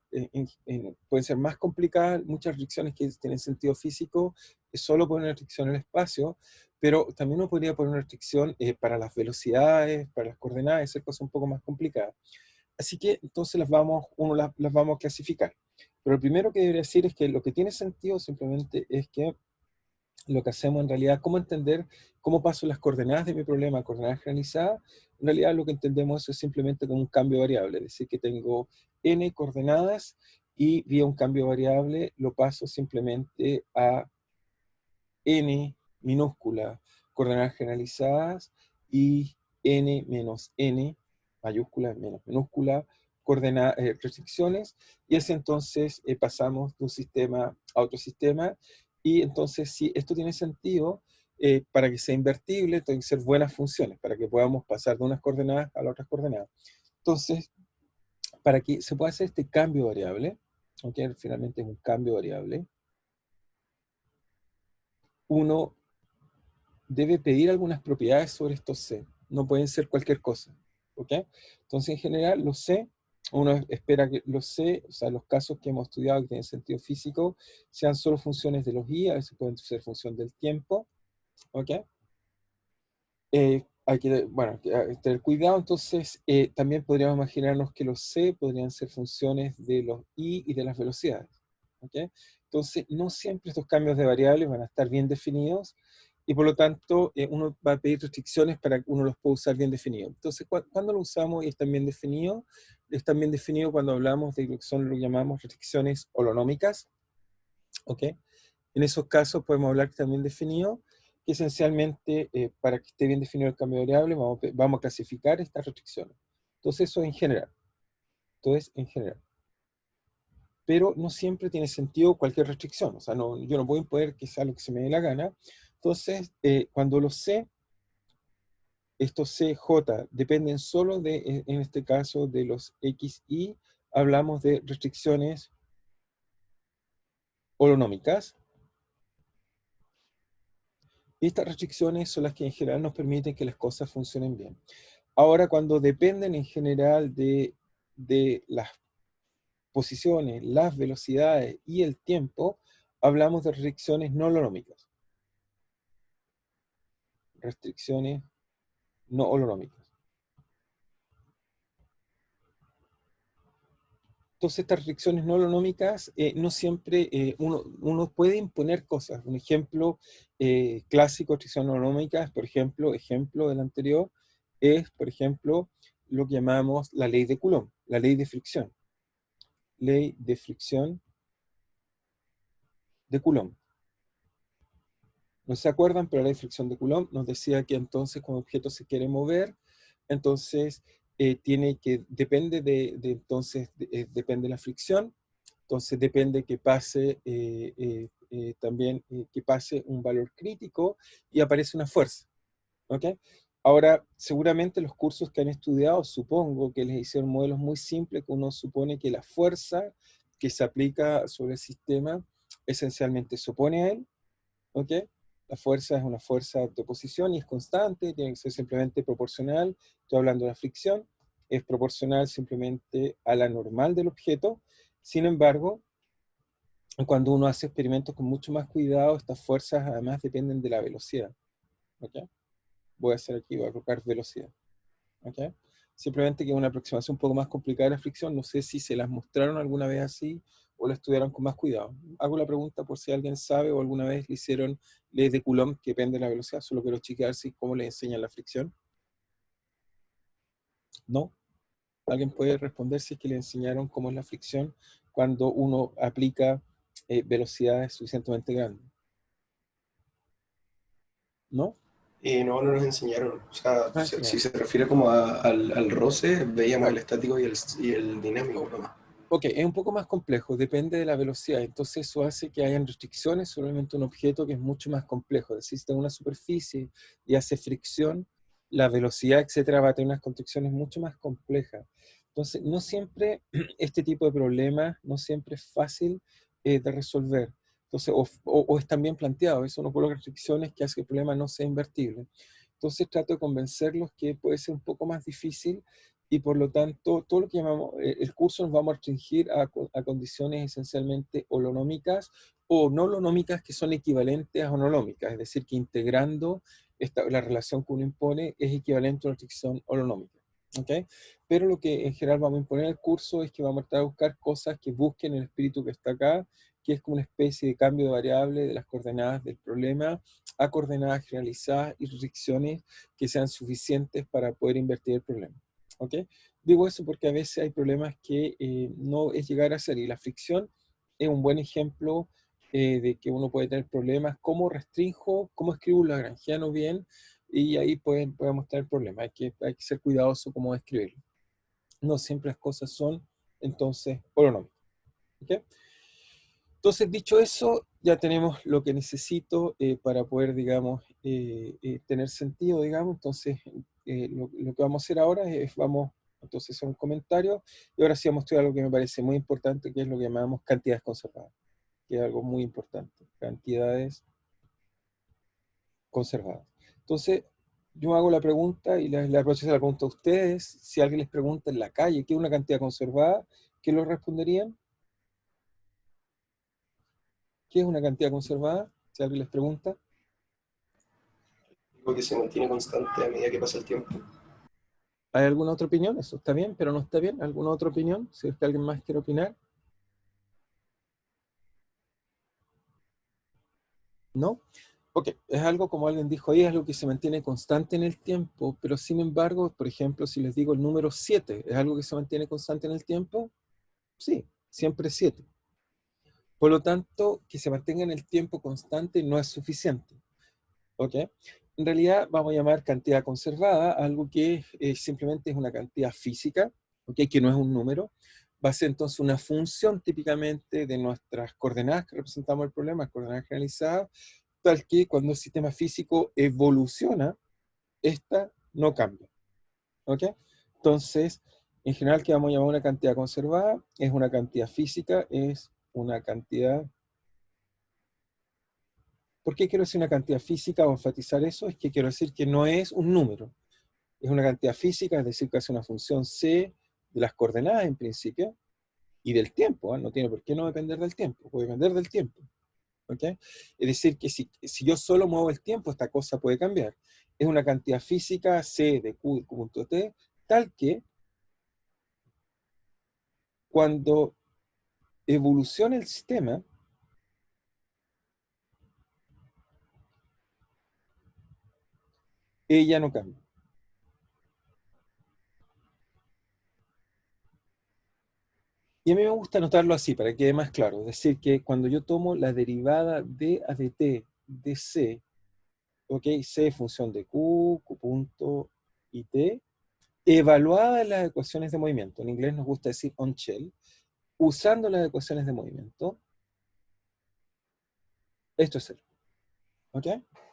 pueden ser más complicadas. Muchas restricciones que tienen sentido físico solo ponen una restricción en el espacio, pero también uno podría poner una restricción para las velocidades, para las coordenadas, hacer cosas un poco más complicadas. Así que entonces las vamos a clasificar. Pero lo primero que debería decir es que lo que tiene sentido simplemente es que lo que hacemos en realidad, cómo entender cómo paso las coordenadas de mi problema a coordenadas generalizadas. En realidad lo que entendemos es simplemente como un cambio de variable, es decir, que tengo n coordenadas y vía un cambio de variable lo paso simplemente a n minúscula coordenadas generalizadas y n menos n mayúscula menos minúscula restricciones, y así entonces pasamos de un sistema a otro sistema. Y entonces, si esto tiene sentido, para que sea invertible, tienen que ser buenas funciones, para que podamos pasar de unas coordenadas a las otras coordenadas. Entonces, para que se pueda hacer este cambio variable, aunque finalmente es un cambio variable, uno debe pedir algunas propiedades sobre estos C. No pueden ser cualquier cosa. ¿Ok? Entonces, en general, los C, uno espera que los C, o sea, los casos que hemos estudiado que tienen sentido físico, sean solo funciones de los I, a veces pueden ser función del tiempo. ¿Ok? Hay que, bueno, tener cuidado. Entonces, también podríamos imaginarnos que los C podrían ser funciones de los I y de las velocidades. ¿Ok? Entonces, no siempre estos cambios de variables van a estar bien definidos, y por lo tanto, uno va a pedir restricciones para que uno los pueda usar bien definidos. Entonces, ¿cuándo lo usamos y están bien definidos? Están bien definidos cuando hablamos de lo que son lo que llamamos restricciones holonómicas. ¿Ok? En esos casos podemos hablar que están bien definidos, que esencialmente, para que esté bien definido el cambio de variable, vamos a clasificar estas restricciones. Entonces, eso en general. Entonces, en general. Pero no siempre tiene sentido cualquier restricción. O sea, yo no puedo imponer que sea lo que se me dé la gana. Entonces, cuando los C, estos CJ, dependen solo de, en este caso, de los XY, hablamos de restricciones holonómicas. Estas restricciones son las que en general nos permiten que las cosas funcionen bien. Ahora, cuando dependen en general de las posiciones, las velocidades y el tiempo, hablamos de restricciones no holonómicas. Restricciones no holonómicas. Entonces, estas restricciones no holonómicas, no siempre uno puede imponer cosas. Un ejemplo clásico de restricciones holonómicas, por ejemplo, ejemplo del anterior, es, por ejemplo, lo que llamamos la ley de Coulomb, la ley de fricción. Ley de fricción de Coulomb. No se acuerdan, pero la ley de fricción de Coulomb nos decía que entonces cuando un objeto se quiere mover, entonces depende depende de la fricción, entonces depende que pase también que pase un valor crítico y aparece una fuerza. ¿Ok? Ahora, seguramente los cursos que han estudiado, supongo que les hicieron modelos muy simples, que uno supone que la fuerza que se aplica sobre el sistema esencialmente se opone a él. ¿Ok? La fuerza es una fuerza de oposición y es constante, tiene que ser simplemente proporcional. Estoy hablando de la fricción, es proporcional simplemente a la normal del objeto. Sin embargo, cuando uno hace experimentos con mucho más cuidado, estas fuerzas además dependen de la velocidad. ¿Ok? Voy a hacer aquí, voy a colocar velocidad. ¿Ok? simplemente que es una aproximación un poco más complicada de la fricción. No sé si se las mostraron alguna vez así o la estudiaron con más cuidado. Hago la pregunta por si alguien sabe o alguna vez le hicieron leyes de Coulomb que depende de la velocidad. Solo quiero chequear si cómo le enseñan la fricción. ¿No? ¿Alguien puede responder si es que le enseñaron cómo es la fricción cuando uno aplica velocidades suficientemente grandes? ¿No? No, no nos enseñaron. O sea, Ah, si enseñaron. se refiere como al roce, veíamos el Claro. estático y el dinámico nomás. Ok, es un poco más complejo, depende de la velocidad. Entonces eso hace que hayan restricciones solamente un objeto que es mucho más complejo. Es decir, si tengo una superficie y hace fricción, la velocidad, etcétera, va a tener unas construcciones mucho más complejas. Entonces, no siempre este tipo de problemas, no siempre es fácil de resolver. Entonces, o es tan bien planteado, eso no coloca restricciones que hace que el problema no sea invertible. Entonces trato de convencerlos que puede ser un poco más difícil y por lo tanto, todo lo que llamamos, el curso nos vamos a restringir a condiciones esencialmente holonómicas o no holonómicas que son equivalentes a holonómicas, es decir, que integrando la relación que uno impone es equivalente a una restricción holonómica. ¿Okay? Pero lo que en general vamos a imponer en el curso es que vamos a tratar de buscar cosas que busquen el espíritu que está acá, que es como una especie de cambio de variable de las coordenadas del problema a coordenadas generalizadas y restricciones que sean suficientes para poder invertir el problema. ¿Ok? Digo eso porque a veces hay problemas que no es llegar a ser, y la fricción es un buen ejemplo de que uno puede tener problemas, cómo restringo, cómo escribo un lagrangiano bien, y ahí podemos tener problemas, hay que ser cuidadoso cómo escribirlo. No siempre las cosas son, entonces, holonómicas. ¿Ok? Entonces, dicho eso, ya tenemos lo que necesito para poder, digamos, tener sentido, digamos. Entonces, lo que vamos a hacer ahora es, entonces, hacer un comentario, y ahora sí vamos a estudiar algo que me parece muy importante, que es lo que llamamos cantidades conservadas, que es algo muy importante, cantidades conservadas. Entonces, yo hago la pregunta y la próxima se la pregunto a ustedes. Si alguien les pregunta en la calle qué es una cantidad conservada, ¿qué lo responderían? ¿Qué es una cantidad conservada? Si alguien les pregunta. Algo que se mantiene constante a medida que pasa el tiempo. ¿Hay alguna otra opinión? Eso está bien, pero no está bien. ¿Alguna otra opinión? Si es que alguien más quiere opinar. ¿No? Ok, es algo como alguien dijo ahí, es algo que se mantiene constante en el tiempo, pero sin embargo, por ejemplo, si les digo el número 7, ¿es algo que se mantiene constante en el tiempo? Sí, siempre 7. Por lo tanto, que se mantenga en el tiempo constante no es suficiente. ¿Ok? En realidad vamos a llamar cantidad conservada algo que simplemente es una cantidad física, ¿ok? Que no es un número. Va a ser entonces una función típicamente de nuestras coordenadas que representamos el problema, coordenadas generalizadas, tal que cuando el sistema físico evoluciona, esta no cambia. ¿Ok? Entonces, en general, ¿qué vamos a llamar una cantidad conservada? Es una cantidad física, es una cantidad. ¿Por qué quiero decir una cantidad física o enfatizar eso? Es que quiero decir que no es un número, es una cantidad física, es decir, que hace una función c de las coordenadas en principio y del tiempo, ¿eh? No tiene por qué no depender del tiempo, puede depender del tiempo. ¿Ok? Es decir, que si yo solo muevo el tiempo, esta cosa puede cambiar. Es una cantidad física c de q y q punto t, tal que cuando evoluciona el sistema, ella no cambia. Y a mí me gusta anotarlo así para que quede más claro. Es decir, que cuando yo tomo la derivada de a de t de c, ¿ok? C función de q punto y t, evaluada en las ecuaciones de movimiento. En inglés nos gusta decir on shell. Usando las ecuaciones de movimiento, esto es cero. ¿Ok?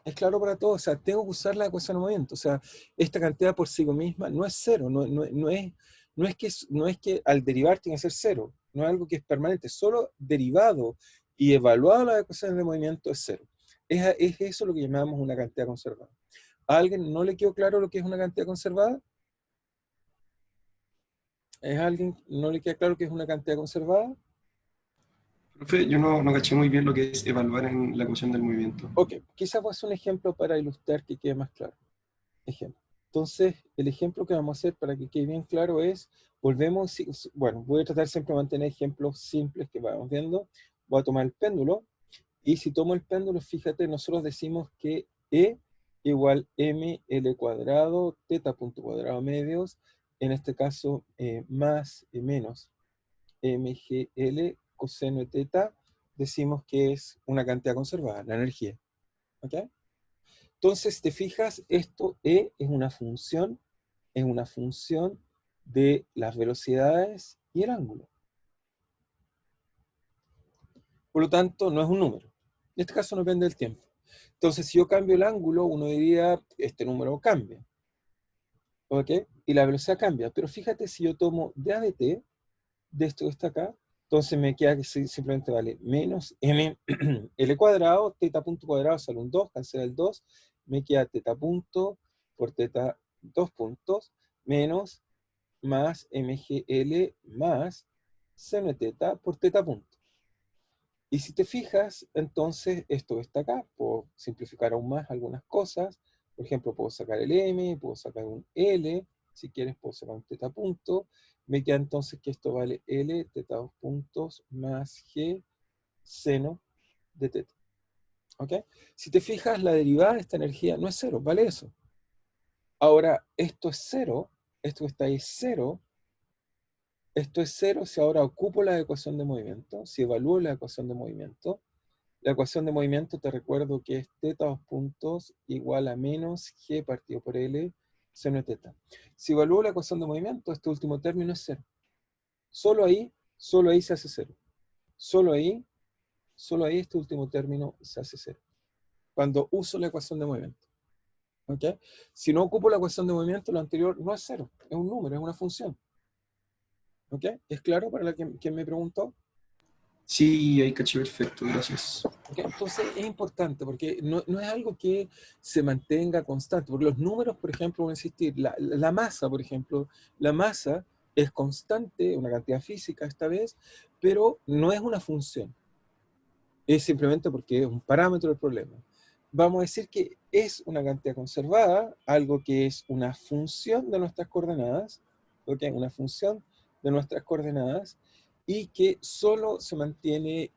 Es claro para todos. O sea, tengo que usar la ecuación de movimiento. O sea, esta cantidad por sí misma no es cero. No es que al derivar tiene que ser cero. No es algo que es permanente. Solo derivado y evaluado las ecuaciones de movimiento es cero. Es eso lo que llamamos una cantidad conservada. ¿A alguien no le quedó claro lo que es una cantidad conservada? ¿Es alguien no le queda claro que es una cantidad conservada? Profe, yo no caché muy bien lo que es evaluar en la ecuación del movimiento. Ok, quizás voy a hacer un ejemplo para ilustrar que quede más claro. Ejemplo. Entonces, el ejemplo que vamos a hacer para que quede bien claro es, volvemos, bueno, voy a tratar siempre de mantener ejemplos simples que vamos viendo. Voy a tomar el péndulo, y si tomo el péndulo, fíjate, nosotros decimos que E igual ml cuadrado, teta punto cuadrado medios, en este caso más y menos mgl coseno de teta, decimos que es una cantidad conservada, la energía. ¿Ok? Entonces, si te fijas, esto E es una función de las velocidades y el ángulo. Por lo tanto, no es un número. En este caso no depende del tiempo. Entonces, si yo cambio el ángulo, uno diría, este número cambia. ¿Ok? Y la velocidad cambia. Pero fíjate, si yo tomo d a de t, de esto que está acá, entonces me queda que simplemente vale menos m l cuadrado, teta punto cuadrado sale un 2, cancela el 2, me queda teta punto por teta 2 puntos, menos más mgl más seno de teta por teta punto. Y si te fijas, entonces esto que está acá, puedo simplificar aún más algunas cosas. Por ejemplo, puedo sacar el m, puedo sacar un l, si quieres puedo sacar un teta punto. Me queda entonces que esto vale l, teta 2 puntos, más g, seno de teta. ¿Ok? Si te fijas, la derivada de esta energía no es cero, vale eso. Ahora, esto es cero, esto que está ahí es cero. Esto es cero si ahora ocupo la ecuación de movimiento, si evalúo la ecuación de movimiento. La ecuación de movimiento te recuerdo que es teta 2 puntos igual a menos g partido por L seno de teta. Si evalúo la ecuación de movimiento, este último término es cero. Solo ahí se hace cero. Solo ahí este último término se hace cero. Cuando uso la ecuación de movimiento. ¿Ok? Si no ocupo la ecuación de movimiento, lo anterior no es cero. Es un número, es una función. ¿Ok? ¿Es claro para quien me preguntó? Sí, ahí caché perfecto, gracias. ¿Okay? Entonces es importante porque no es algo que se mantenga constante, porque los números, por ejemplo, van a existir. La masa, por ejemplo, la masa es constante, una cantidad física esta vez, pero no es una función. Es simplemente porque es un parámetro del problema. Vamos a decir que es una cantidad conservada, algo que es una función de nuestras coordenadas, ¿okay? Una función de nuestras coordenadas, y que solo se mantiene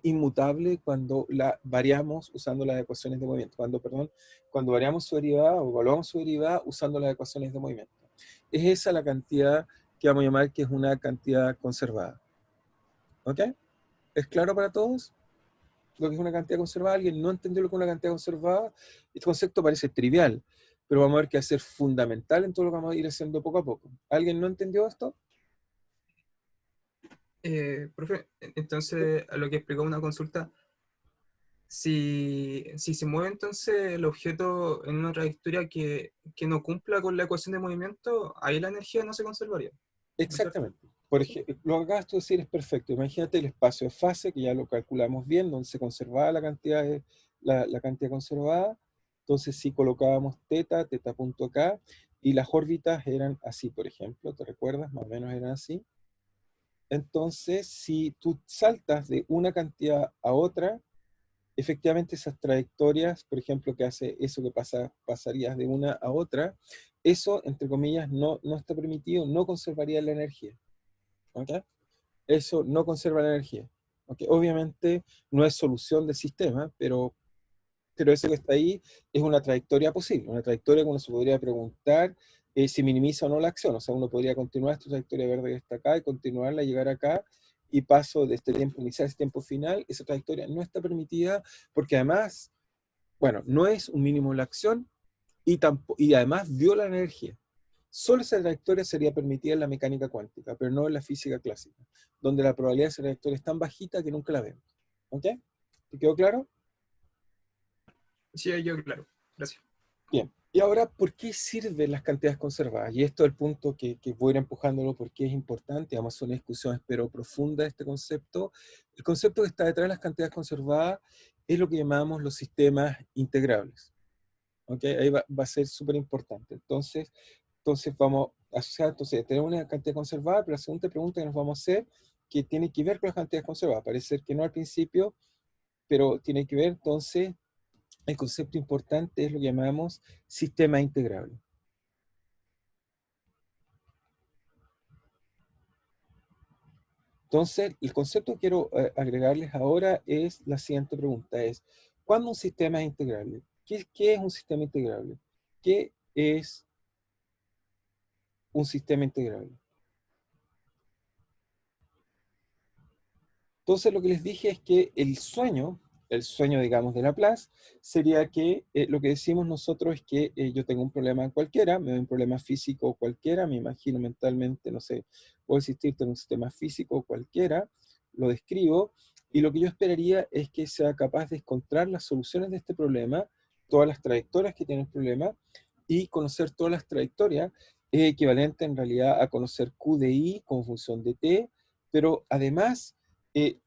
inmutable cuando la variamos usando las ecuaciones de movimiento, cuando variamos su derivada o evaluamos su derivada usando las ecuaciones de movimiento. Es esa la cantidad que vamos a llamar que es una cantidad conservada. ¿Ok? ¿Es claro para todos lo que es una cantidad conservada? ¿Alguien no entendió lo que es una cantidad conservada? Este concepto parece trivial, pero vamos a ver que va a ser fundamental en todo lo que vamos a ir haciendo poco a poco. ¿Alguien no entendió esto? Profe, entonces, a lo que explicó una consulta, si se mueve entonces el objeto en una trayectoria que no cumpla con la ecuación de movimiento, ahí la energía no se conservaría, ¿no es cierto? Exactamente. Por ejemplo, lo que acabas de decir es perfecto. Imagínate el espacio de fase, que ya lo calculamos bien, donde se conservaba la cantidad, la cantidad conservada. Entonces, si colocábamos teta punto acá, y las órbitas eran así, por ejemplo, ¿te recuerdas? Más o menos eran así. Entonces, si tú saltas de una cantidad a otra, efectivamente esas trayectorias, por ejemplo, que hace eso que pasarías de una a otra, eso, entre comillas, no está permitido, no conservaría la energía. ¿Ok? Eso no conserva la energía. ¿Ok? Obviamente no es solución del sistema, pero eso que está ahí es una trayectoria posible, una trayectoria que uno se podría preguntar si minimiza o no la acción. O sea, uno podría continuar esta trayectoria verde que está acá y continuarla, llegar acá, y paso de este tiempo inicial a este tiempo final. Esa trayectoria no está permitida porque además, bueno, no es un mínimo la acción y además viola la energía. Solo esa trayectoria sería permitida en la mecánica cuántica, pero no en la física clásica, donde la probabilidad de esa trayectoria es tan bajita que nunca la vemos. ¿Ok? ¿Te quedó claro? Sí, yo, claro, gracias. Bien. Y ahora, ¿por qué sirven las cantidades conservadas? Y esto es el punto que voy a ir empujándolo porque es importante. Vamos a hacer una discusión, espero, profunda de este concepto. El concepto que está detrás de las cantidades conservadas es lo que llamamos los sistemas integrables. ¿Ok? Ahí va a ser súper importante. Entonces vamos a asociar, tenemos una cantidad conservada, pero la segunda pregunta que nos vamos a hacer, que tiene que ver con las cantidades conservadas, parece ser que no al principio, pero tiene que ver, entonces, el concepto importante es lo que llamamos sistema integrable. Entonces, el concepto que quiero agregarles ahora es la siguiente pregunta, es, ¿cuándo un sistema es integrable? ¿Qué es un sistema integrable? ¿Qué es un sistema integrable? Entonces, lo que les dije es que el sueño, digamos, de Laplace, sería que lo que decimos nosotros es que yo tengo un problema cualquiera, me doy un problema físico cualquiera, me imagino mentalmente, no sé, puedo existir en un sistema físico cualquiera, lo describo, y lo que yo esperaría es que sea capaz de encontrar las soluciones de este problema, todas las trayectorias que tiene el problema, y conocer todas las trayectorias, es equivalente en realidad a conocer Q de I como función de T, pero además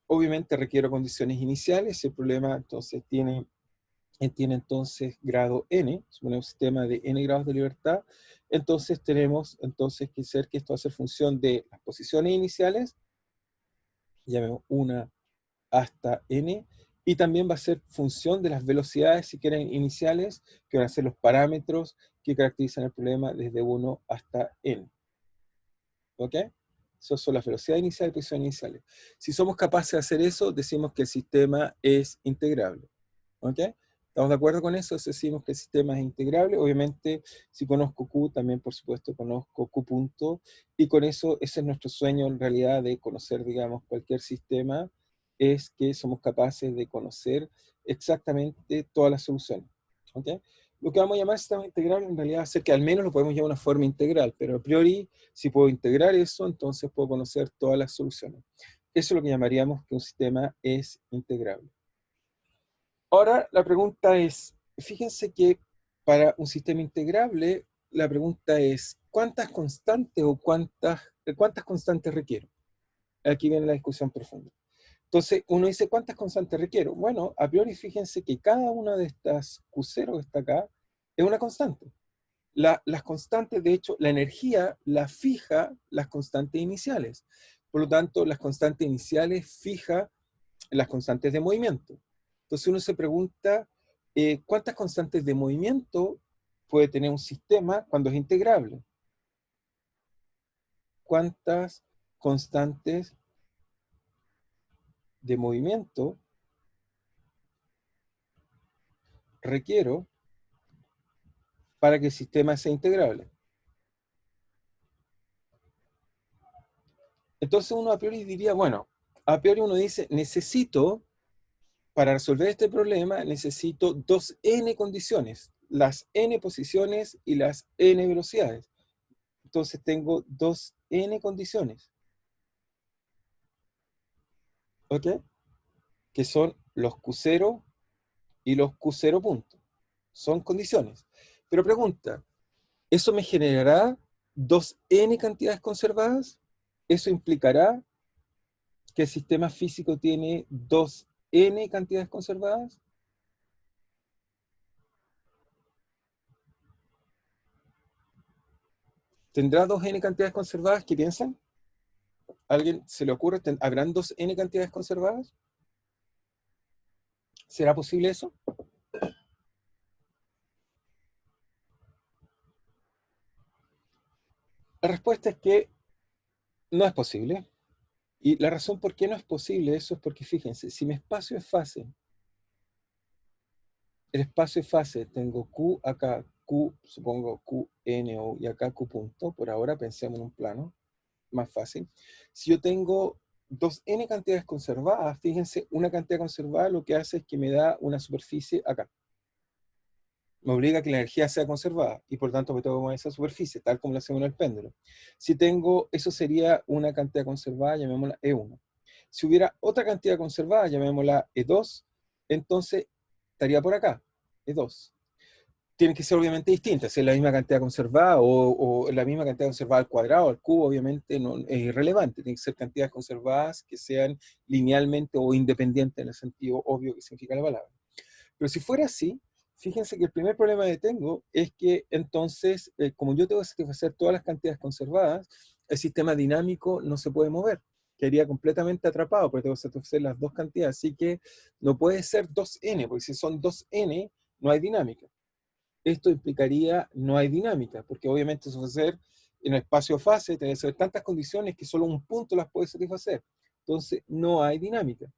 obviamente requiero condiciones iniciales. Si el problema entonces tiene entonces grado n, suponemos un sistema de n grados de libertad, entonces tenemos entonces que ser que esto va a ser función de las posiciones iniciales, llamemos 1 hasta n, y también va a ser función de las velocidades, si quieren, iniciales, que van a ser los parámetros que caracterizan el problema desde 1 hasta n. ¿Ok? Esas son las velocidades iniciales y posiciones iniciales. Si somos capaces de hacer eso, decimos que el sistema es integrable. ¿Ok? ¿Estamos de acuerdo con eso? Decimos que el sistema es integrable. Obviamente, si conozco Q, también por supuesto conozco Q punto. Y con eso, ese es nuestro sueño en realidad de conocer, digamos, cualquier sistema, es que somos capaces de conocer exactamente todas las soluciones. ¿Ok? Lo que vamos a llamar sistema integral en realidad va a ser que al menos lo podemos llamar de una forma integral, pero a priori, si puedo integrar eso, entonces puedo conocer todas las soluciones. Eso es lo que llamaríamos que un sistema es integrable. Ahora, la pregunta es, fíjense que para un sistema integrable, la pregunta es, ¿cuántas constantes o cuántas constantes requiero? Aquí viene la discusión profunda. Entonces, uno dice, ¿cuántas constantes requiero? Bueno, a priori, fíjense que cada una de estas Q0 que está acá es una constante. Las constantes, de hecho, la energía la fija las constantes iniciales. Por lo tanto, las constantes iniciales fija las constantes de movimiento. Entonces uno se pregunta, ¿cuántas constantes de movimiento puede tener un sistema cuando es integrable? ¿Cuántas constantes de movimiento requiero para que el sistema sea integrable? Entonces uno a priori diría, bueno, a priori uno dice, para resolver este problema, necesito 2n condiciones, las n posiciones y las n velocidades. Entonces tengo 2n condiciones. ¿Ok? Que son los Q0 y los Q0 puntos. Son condiciones. Pero pregunta, ¿eso me generará 2n cantidades conservadas? ¿Eso implicará que el sistema físico tiene 2n cantidades conservadas? ¿Tendrá 2n cantidades conservadas? ¿Qué piensan? ¿Alguien se le ocurre? ¿Habrán 2n cantidades conservadas? ¿Será posible eso? La respuesta es que no es posible. Y la razón por qué no es posible eso es porque, fíjense, si mi espacio es fase, el espacio es fase, tengo Q acá, Q, supongo Q, N, O, y acá Q punto, por ahora pensemos en un plano más fácil. Si yo tengo 2n cantidades conservadas, fíjense, una cantidad conservada lo que hace es que me da una superficie acá. Me obliga a que la energía sea conservada, y por tanto me tengo que mover esa superficie, tal como lo hacemos en el péndulo. Si tengo, eso sería una cantidad conservada, llamémosla E1. Si hubiera otra cantidad conservada, llamémosla E2, entonces estaría por acá, E2. Tienen que ser obviamente distintas, si es la misma cantidad conservada o la misma cantidad conservada al cuadrado, al cubo, obviamente no, es irrelevante. Tienen que ser cantidades conservadas que sean linealmente o independientes en el sentido obvio que significa la palabra. Pero si fuera así, fíjense que el primer problema que tengo es que entonces, como yo tengo que satisfacer todas las cantidades conservadas, el sistema dinámico no se puede mover. Quedaría completamente atrapado porque tengo que satisfacer las dos cantidades. Así que no puede ser 2n, porque si son 2n, no hay dinámica. Esto implicaría no hay dinámica, porque obviamente satisfacer en el espacio fase tiene que ser tantas condiciones que solo un punto las puede satisfacer. Entonces, no hay dinámica.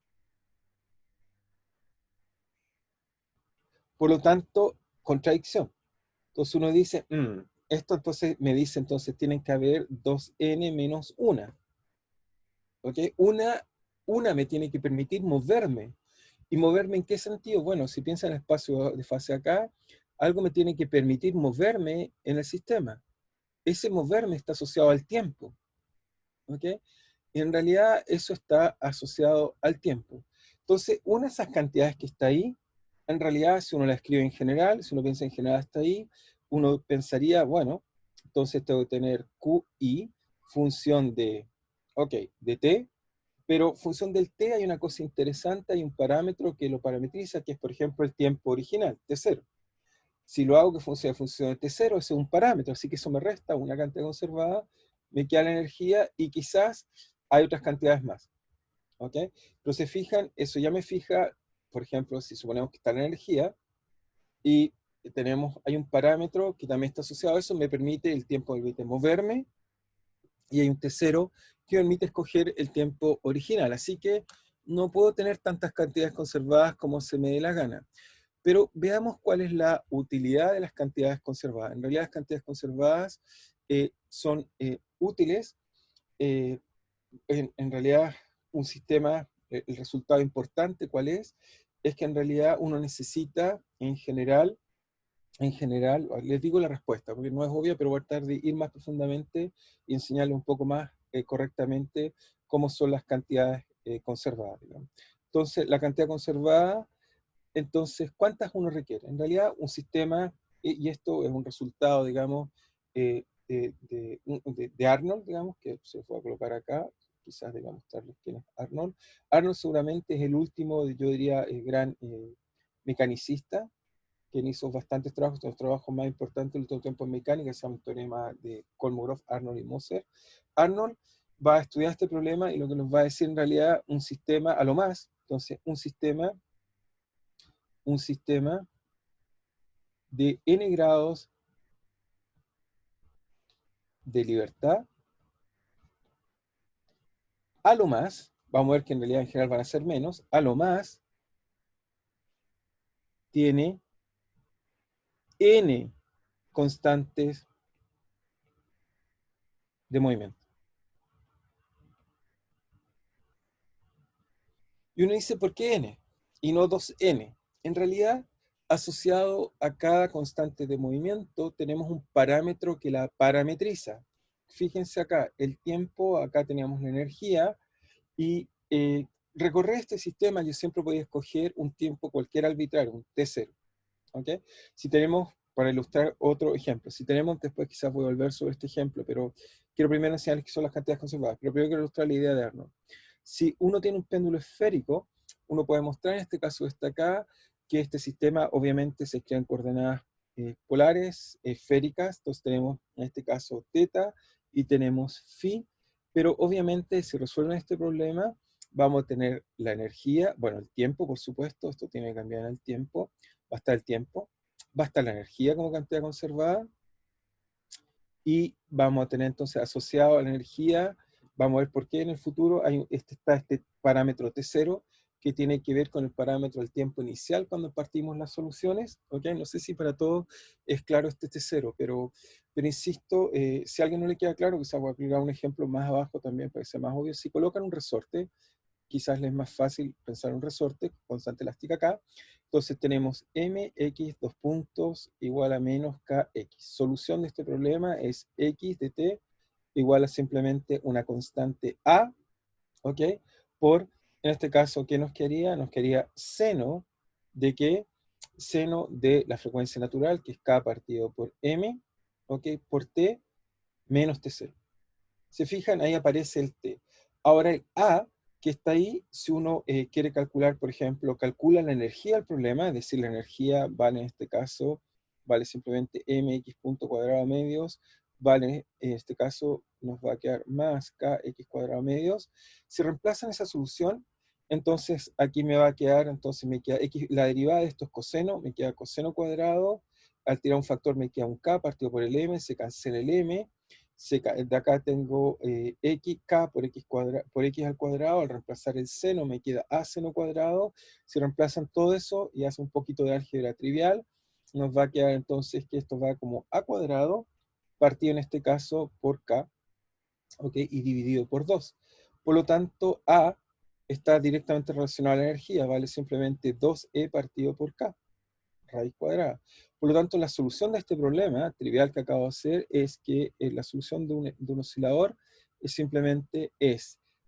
Por lo tanto, contradicción. Entonces uno dice, esto entonces me dice, entonces tienen que haber 2n menos 1. ¿Ok? Una me tiene que permitir moverme. ¿Y moverme en qué sentido? Bueno, si piensa en el espacio de fase acá, algo me tiene que permitir moverme en el sistema. Ese moverme está asociado al tiempo. ¿Ok? Y en realidad eso está asociado al tiempo. Entonces, una de esas cantidades que está ahí, en realidad, si uno la escribe en general, si uno piensa en general hasta ahí, uno pensaría, bueno, entonces tengo que tener QI, función de, de t, pero función del t hay una cosa interesante, hay un parámetro que lo parametriza, que es, por ejemplo, el tiempo original, t0. Si lo hago que funcione en función de t0, ese es un parámetro, así que eso me resta una cantidad conservada, me queda la energía y quizás hay otras cantidades más. ¿Ok? Pero se fijan, eso ya me fija, por ejemplo, si suponemos que está la energía y hay un parámetro que también está asociado a eso, me permite el tiempo, me permite moverme, y hay un T0 que me permite escoger el tiempo original. Así que no puedo tener tantas cantidades conservadas como se me dé la gana. Pero veamos cuál es la utilidad de las cantidades conservadas. En realidad las cantidades conservadas son útiles. En realidad un sistema, el resultado importante, ¿cuál es? Es que en realidad uno necesita, en general, les digo la respuesta, porque no es obvia, pero voy a tratar de ir más profundamente y enseñarles un poco más correctamente cómo son las cantidades conservadas, digamos. Entonces, la cantidad conservada, entonces, ¿cuántas uno requiere? En realidad, un sistema, y esto es un resultado, digamos, de Arnold, digamos, que se fue a colocar acá, quizás digamos mostrarles quién es Arnold. Arnold seguramente es el último, yo diría, gran mecanicista, quien hizo bastantes trabajos, los trabajos más importantes del último tiempo en mecánica, se llama el teorema de Kolmogorov, Arnold y Moser. Arnold va a estudiar este problema y lo que nos va a decir en realidad un sistema a lo más, entonces un sistema de n grados de libertad, a lo más, vamos a ver que en realidad en general van a ser menos, a lo más tiene n constantes de movimiento. Y uno dice, ¿por qué n? Y no 2n. En realidad, asociado a cada constante de movimiento, tenemos un parámetro que la parametriza. Fíjense acá, el tiempo, acá teníamos la energía, y recorrer este sistema yo siempre podía escoger un tiempo cualquier arbitrario, un T0. ¿Ok? Si tenemos, para ilustrar otro ejemplo, si tenemos, después quizás voy a volver sobre este ejemplo, pero quiero primero enseñarles qué son las cantidades conservadas, pero primero quiero ilustrar la idea de Arnold. Si uno tiene un péndulo esférico, uno puede mostrar, en este caso está acá, que este sistema obviamente se escribe en coordenadas polares, esféricas, entonces tenemos en este caso θ y tenemos φ, pero obviamente si resuelven este problema, vamos a tener la energía, bueno, el tiempo, por supuesto, esto tiene que cambiar en el tiempo, va a estar el tiempo, va a estar la energía como cantidad conservada, y vamos a tener entonces asociado a la energía, vamos a ver por qué en el futuro está este parámetro T0 que tiene que ver con el parámetro del tiempo inicial cuando partimos las soluciones. ¿Ok? No sé si para todos es claro este T0, pero insisto, si a alguien no le queda claro, quizás voy a aplicar un ejemplo más abajo también para que sea más obvio. Si colocan un resorte, quizás les es más fácil pensar un resorte, constante elástica acá. Entonces tenemos mx dos puntos igual a menos kx. Solución de este problema es x de t igual a simplemente una constante a, ¿ok? Por, en este caso, ¿qué nos quería? Nos quería seno de qué? Seno de la frecuencia natural, que es k partido por m, ¿ok? Por t menos t0. Se fijan, ahí aparece el t. Ahora el a, que está ahí, si uno quiere calcular, por ejemplo, calcula la energía del problema, es decir, la energía vale en este caso, vale simplemente mx punto cuadrado medios, vale, en este caso nos va a quedar más kx cuadrado medios. Si reemplazan esa solución, entonces aquí me va a quedar, entonces me queda x, la derivada de esto es coseno, me queda coseno cuadrado, al tirar un factor me queda un k partido por el m, se cancela el m, De acá tengo x, k por x, por x al cuadrado. Al reemplazar el seno me queda a seno cuadrado. Si reemplazan todo eso y hacen un poquito de álgebra trivial, nos va a quedar entonces que esto va como a cuadrado, partido en este caso por k, ¿ok? Y dividido por 2. Por lo tanto, a está directamente relacionado a la energía, vale simplemente 2e partido por k, raíz cuadrada. Por lo tanto, la solución de este problema trivial que acabo de hacer es que la solución de un oscilador es simplemente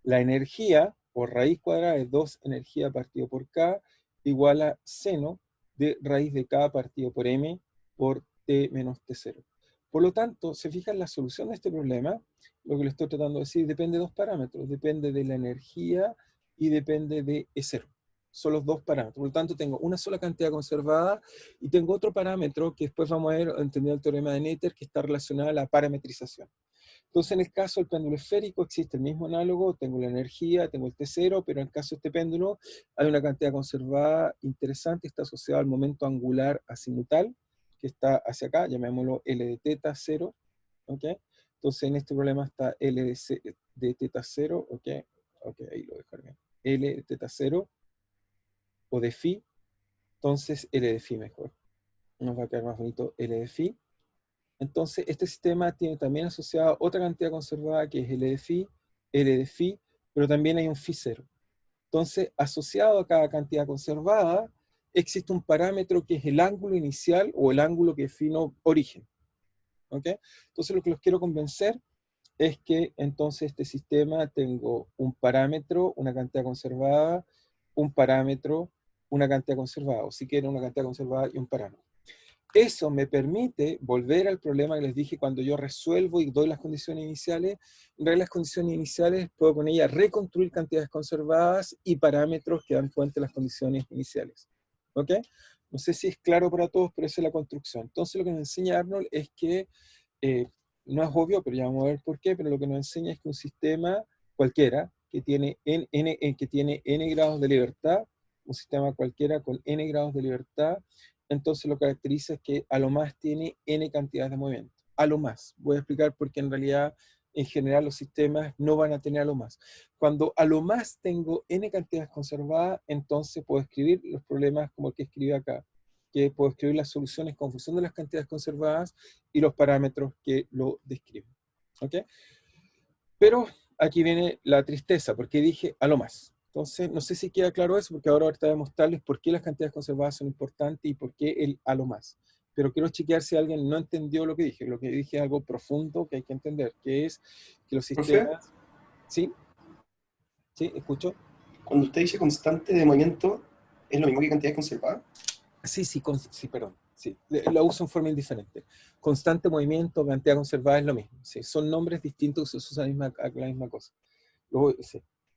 la energía por raíz cuadrada de 2 energía partido por k igual a seno de raíz de k partido por m por t menos t0. Por lo tanto, se fijan, la solución de este problema, lo que le estoy tratando de decir, depende de dos parámetros, depende de la energía y depende de E0. Son los dos parámetros. Por lo tanto, tengo una sola cantidad conservada y tengo otro parámetro que después vamos a ver, entendiendo el teorema de Noether, que está relacionado a la parametrización. Entonces, en el caso del péndulo esférico existe el mismo análogo, tengo la energía, tengo el T0, pero en el caso de este péndulo hay una cantidad conservada interesante, está asociada al momento angular azimutal, que está hacia acá, llamémoslo L de teta 0, ¿ok? Entonces, en este problema está L de teta 0, ¿ok? Ok, ahí lo dejaré bien. L de teta 0, o de phi, entonces L de phi mejor. Nos va a quedar más bonito L de phi. Entonces, este sistema tiene también asociada otra cantidad conservada que es L de phi, pero también hay un phi 0. Entonces, asociado a cada cantidad conservada, existe un parámetro que es el ángulo inicial o el ángulo que defino origen. ¿Ok? Entonces, lo que los quiero convencer es que entonces este sistema tengo un parámetro, una cantidad conservada, un parámetro, una cantidad conservada, o si quieren una cantidad conservada y un parámetro. Eso me permite volver al problema que les dije cuando yo resuelvo y doy las condiciones iniciales. En realidad las condiciones iniciales puedo con ellas reconstruir cantidades conservadas y parámetros que dan cuenta de las condiciones iniciales. ¿Ok? No sé si es claro para todos, pero esa es la construcción. Entonces lo que nos enseña Arnold es que, no es obvio, pero ya vamos a ver por qué, pero lo que nos enseña es que un sistema cualquiera que tiene n grados de libertad, un sistema cualquiera con n grados de libertad, entonces lo caracteriza es que a lo más tiene n cantidades de movimiento. A lo más. Voy a explicar por qué en realidad, en general, los sistemas no van a tener a lo más. Cuando a lo más tengo n cantidades conservadas, entonces puedo escribir los problemas como el que escribí acá, que puedo escribir las soluciones con función de las cantidades conservadas y los parámetros que lo describen. ¿Ok? Pero aquí viene la tristeza, porque dije a lo más. Entonces, no sé si queda claro eso, porque ahorita voy a mostrarles por qué las cantidades conservadas son importantes y por qué el a lo más. Pero quiero chequear si alguien no entendió lo que dije. Lo que dije es algo profundo que hay que entender, que es que los sistemas... Profe, ¿Sí? ¿Sí? ¿Escucho? cuando usted dice constante de movimiento, ¿es lo mismo que cantidad conservada? Sí, perdón. Sí, la uso en forma indiferente. Constante movimiento, cantidad conservada es lo mismo. Sí, son nombres distintos que se usan la misma cosa.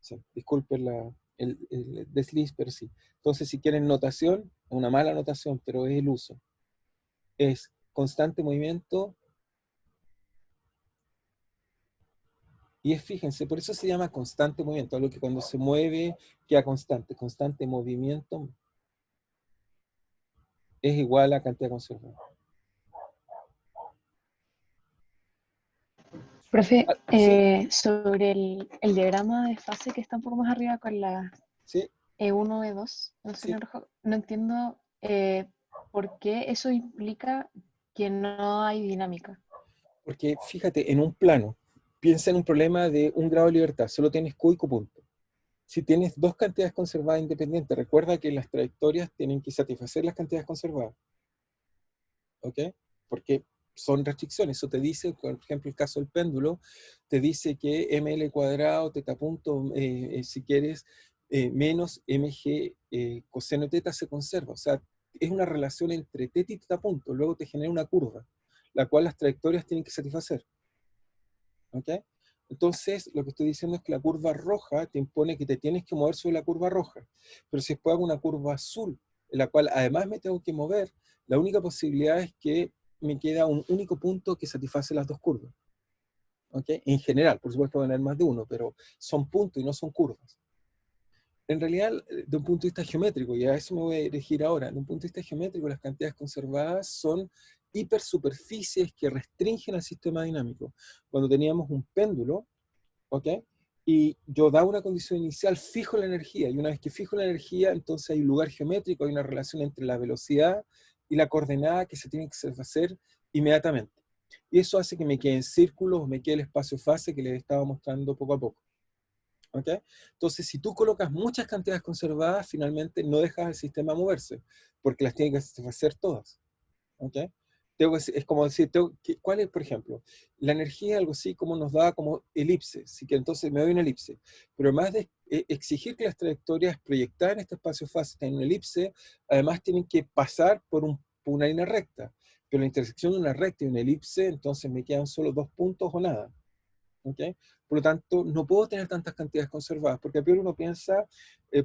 Sí, disculpen el desliz, pero sí. Entonces, si quieren notación, una mala notación, pero es el uso. Es constante movimiento y fíjense, por eso se llama constante movimiento, algo que cuando se mueve queda constante. Constante movimiento es igual a cantidad conservada. Profe, ¿Sí? sobre el diagrama de fase que está un poco más arriba con la ¿Sí? E1, E2, no sé, ¿Sí? no entiendo por qué eso implica que no hay dinámica. Porque fíjate, en un plano, piensa en un problema de un grado de libertad, solo tienes Q y Q punto. Si tienes dos cantidades conservadas independientes, recuerda que las trayectorias tienen que satisfacer las cantidades conservadas. ¿Ok? Porque son restricciones. Eso te dice, por ejemplo, el caso del péndulo, te dice que ml cuadrado, teta punto, si quieres, menos mg coseno teta se conserva. O sea, es una relación entre teta y teta punto. Luego te genera una curva, la cual las trayectorias tienen que satisfacer. ¿Ok? Entonces, lo que estoy diciendo es que la curva roja te impone que te tienes que mover sobre la curva roja. Pero si después hago una curva azul, en la cual además me tengo que mover, la única posibilidad es que me queda un único punto que satisface las dos curvas. ¿Ok? En general, por supuesto van a haber más de uno, pero son puntos y no son curvas. En realidad, de un punto de vista geométrico, y a eso me voy a dirigir ahora, de un punto de vista geométrico, las cantidades conservadas son hipersuperficies que restringen el sistema dinámico. Cuando teníamos un péndulo, ¿ok? Y yo daba una condición inicial, fijo la energía, y una vez que fijo la energía, entonces hay un lugar geométrico, hay una relación entre la velocidad y la coordenada que se tiene que hacer inmediatamente. Y eso hace que me quede en círculos, me quede el espacio-fase que les estaba mostrando poco a poco. ¿Ok? Entonces, si tú colocas muchas cantidades conservadas, finalmente no dejas al sistema moverse, porque las tiene que satisfacer todas. ¿Ok? Es como decir, ¿cuál es, por ejemplo? La energía, algo así como nos da como elipse, así que entonces me doy una elipse. Pero además de exigir que las trayectorias proyectadas en este espacio-fase tengan una elipse, además tienen que pasar por una línea recta. Pero la intersección de una recta y una elipse, entonces me quedan solo 2 puntos o nada. ¿Okay? Por lo tanto, no puedo tener tantas cantidades conservadas, porque a priori uno piensa,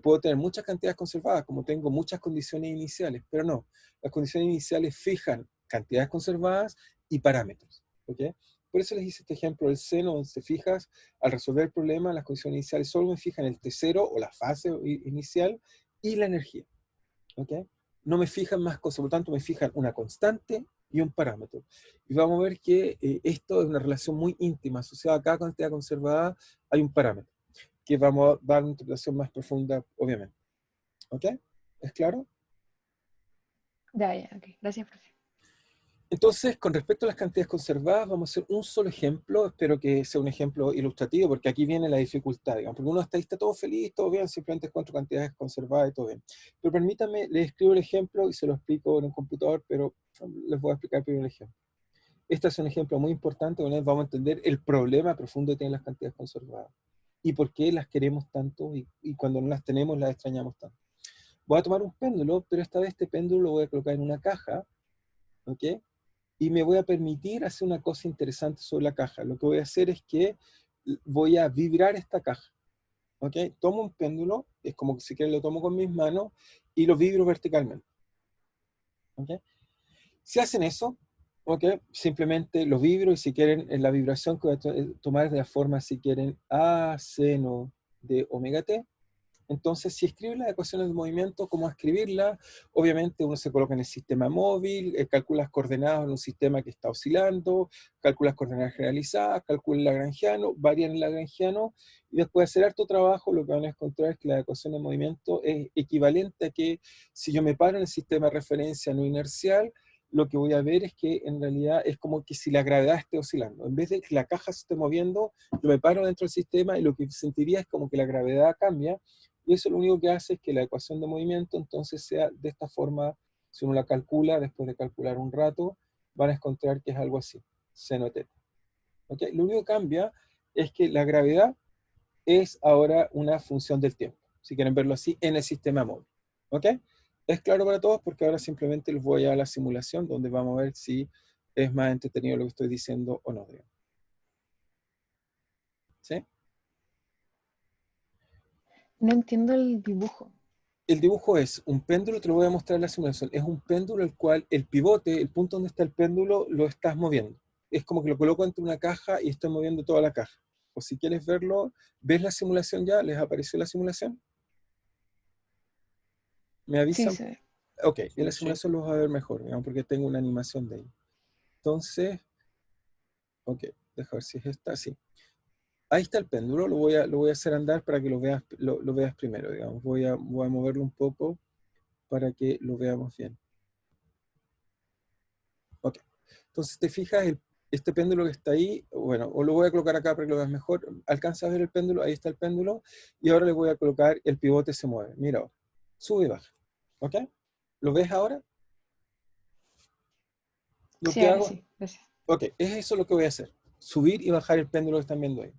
puedo tener muchas cantidades conservadas, como tengo muchas condiciones iniciales, pero no. Las condiciones iniciales fijan cantidades conservadas y parámetros. ¿Okay? Por eso les hice este ejemplo del seno, donde se fijas, al resolver el problema, las condiciones iniciales solo me fijan el T0 o la fase inicial y la energía. ¿Okay? No me fijan más cosas, por lo tanto me fijan una constante y un parámetro. Y vamos a ver que esto es una relación muy íntima, asociada a cada cantidad conservada hay un parámetro, que vamos a dar una interpretación más profunda, obviamente. ¿Ok? ¿Es claro? Ya, ok. Gracias, profe. Entonces, con respecto a las cantidades conservadas, vamos a hacer un solo ejemplo, espero que sea un ejemplo ilustrativo, porque aquí viene la dificultad, digamos, porque uno está todo feliz, todo bien, simplemente encuentro cantidades conservadas y todo bien. Pero permítanme, les escribo el ejemplo y se lo explico en un computador, pero les voy a explicar primero el ejemplo. Este es un ejemplo muy importante, donde vamos a entender el problema profundo que tienen las cantidades conservadas y por qué las queremos tanto y cuando no las tenemos las extrañamos tanto. Voy a tomar un péndulo, pero esta vez este péndulo lo voy a colocar en una caja, ¿ok? Y me voy a permitir hacer una cosa interesante sobre la caja. Lo que voy a hacer es que voy a vibrar esta caja. ¿Ok? Tomo un péndulo, es como que si quieren lo tomo con mis manos, y lo vibro verticalmente. ¿Ok? Si hacen eso, ¿ok? Simplemente lo vibro y si quieren, en la vibración que voy a tomar de la forma, si quieren, a seno de omega t. Entonces, si escribe las ecuaciones de movimiento, ¿cómo escribirlas? Obviamente uno se coloca en el sistema móvil, calcula las coordenadas en un sistema que está oscilando, calcula las coordenadas generalizadas, calcula el lagrangiano, varían el lagrangiano, y después de hacer harto trabajo, lo que van a encontrar es que la ecuación de movimiento es equivalente a que si yo me paro en el sistema de referencia no inercial, lo que voy a ver es que en realidad es como que si la gravedad esté oscilando. En vez de que la caja se esté moviendo, yo me paro dentro del sistema y lo que sentiría es como que la gravedad cambia, y eso lo único que hace es que la ecuación de movimiento entonces sea de esta forma. Si uno la calcula, después de calcular un rato, van a encontrar que es algo así, seno de θ. ¿Okay? Lo único que cambia es que la gravedad es ahora una función del tiempo, si quieren verlo así, en el sistema móvil. ¿Ok? ¿Es claro para todos? Porque ahora simplemente les voy a la simulación, donde vamos a ver si es más entretenido lo que estoy diciendo o no. Digamos. ¿Sí? No entiendo el dibujo. El dibujo es un péndulo, te lo voy a mostrar en la simulación, es un péndulo el cual el pivote, el punto donde está el péndulo, lo estás moviendo. Es como que lo coloco entre una caja y estoy moviendo toda la caja. O si quieres verlo, ¿ves la simulación ya? ¿Les apareció la simulación? ¿Me Sí, avisan? se ve. Ok, en la Sí. simulación lo vas a ver mejor, digamos, porque tengo una animación de ahí. Entonces, ok, deja ver si es esta, sí. Ahí está el péndulo, lo voy a hacer andar para que lo veas primero, digamos. Voy a moverlo un poco para que lo veamos bien. Ok, entonces te fijas, este péndulo que está ahí, bueno, o lo voy a colocar acá para que lo veas mejor. ¿Alcanzas a ver el péndulo? Ahí está el péndulo. Y ahora le voy a colocar, el pivote se mueve. Mira ahora, sube y baja. ¿Ok? ¿Lo ves ahora? Lo Sí, que ahora hago, sí. Gracias. ok, es eso lo que voy a hacer. Subir y bajar el péndulo que están viendo ahí.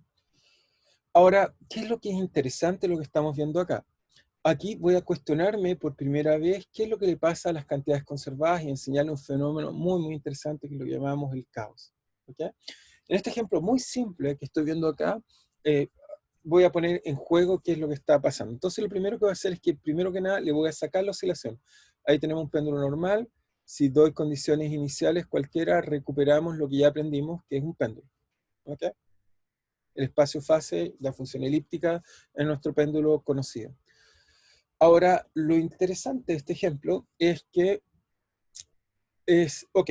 Ahora, ¿qué es lo que es interesante lo que estamos viendo acá? Aquí voy a cuestionarme por primera vez qué es lo que le pasa a las cantidades conservadas y enseñarle un fenómeno muy, muy interesante que lo llamamos el caos. ¿Ok? En este ejemplo muy simple que estoy viendo acá, voy a poner en juego qué es lo que está pasando. Entonces lo primero que voy a hacer es que primero que nada le voy a sacar la oscilación. Ahí tenemos un péndulo normal. Si doy condiciones iniciales cualquiera, recuperamos lo que ya aprendimos, que es un péndulo. ¿Ok? El espacio-fase, la función elíptica, es nuestro péndulo conocido. Ahora, lo interesante de este ejemplo es que ok,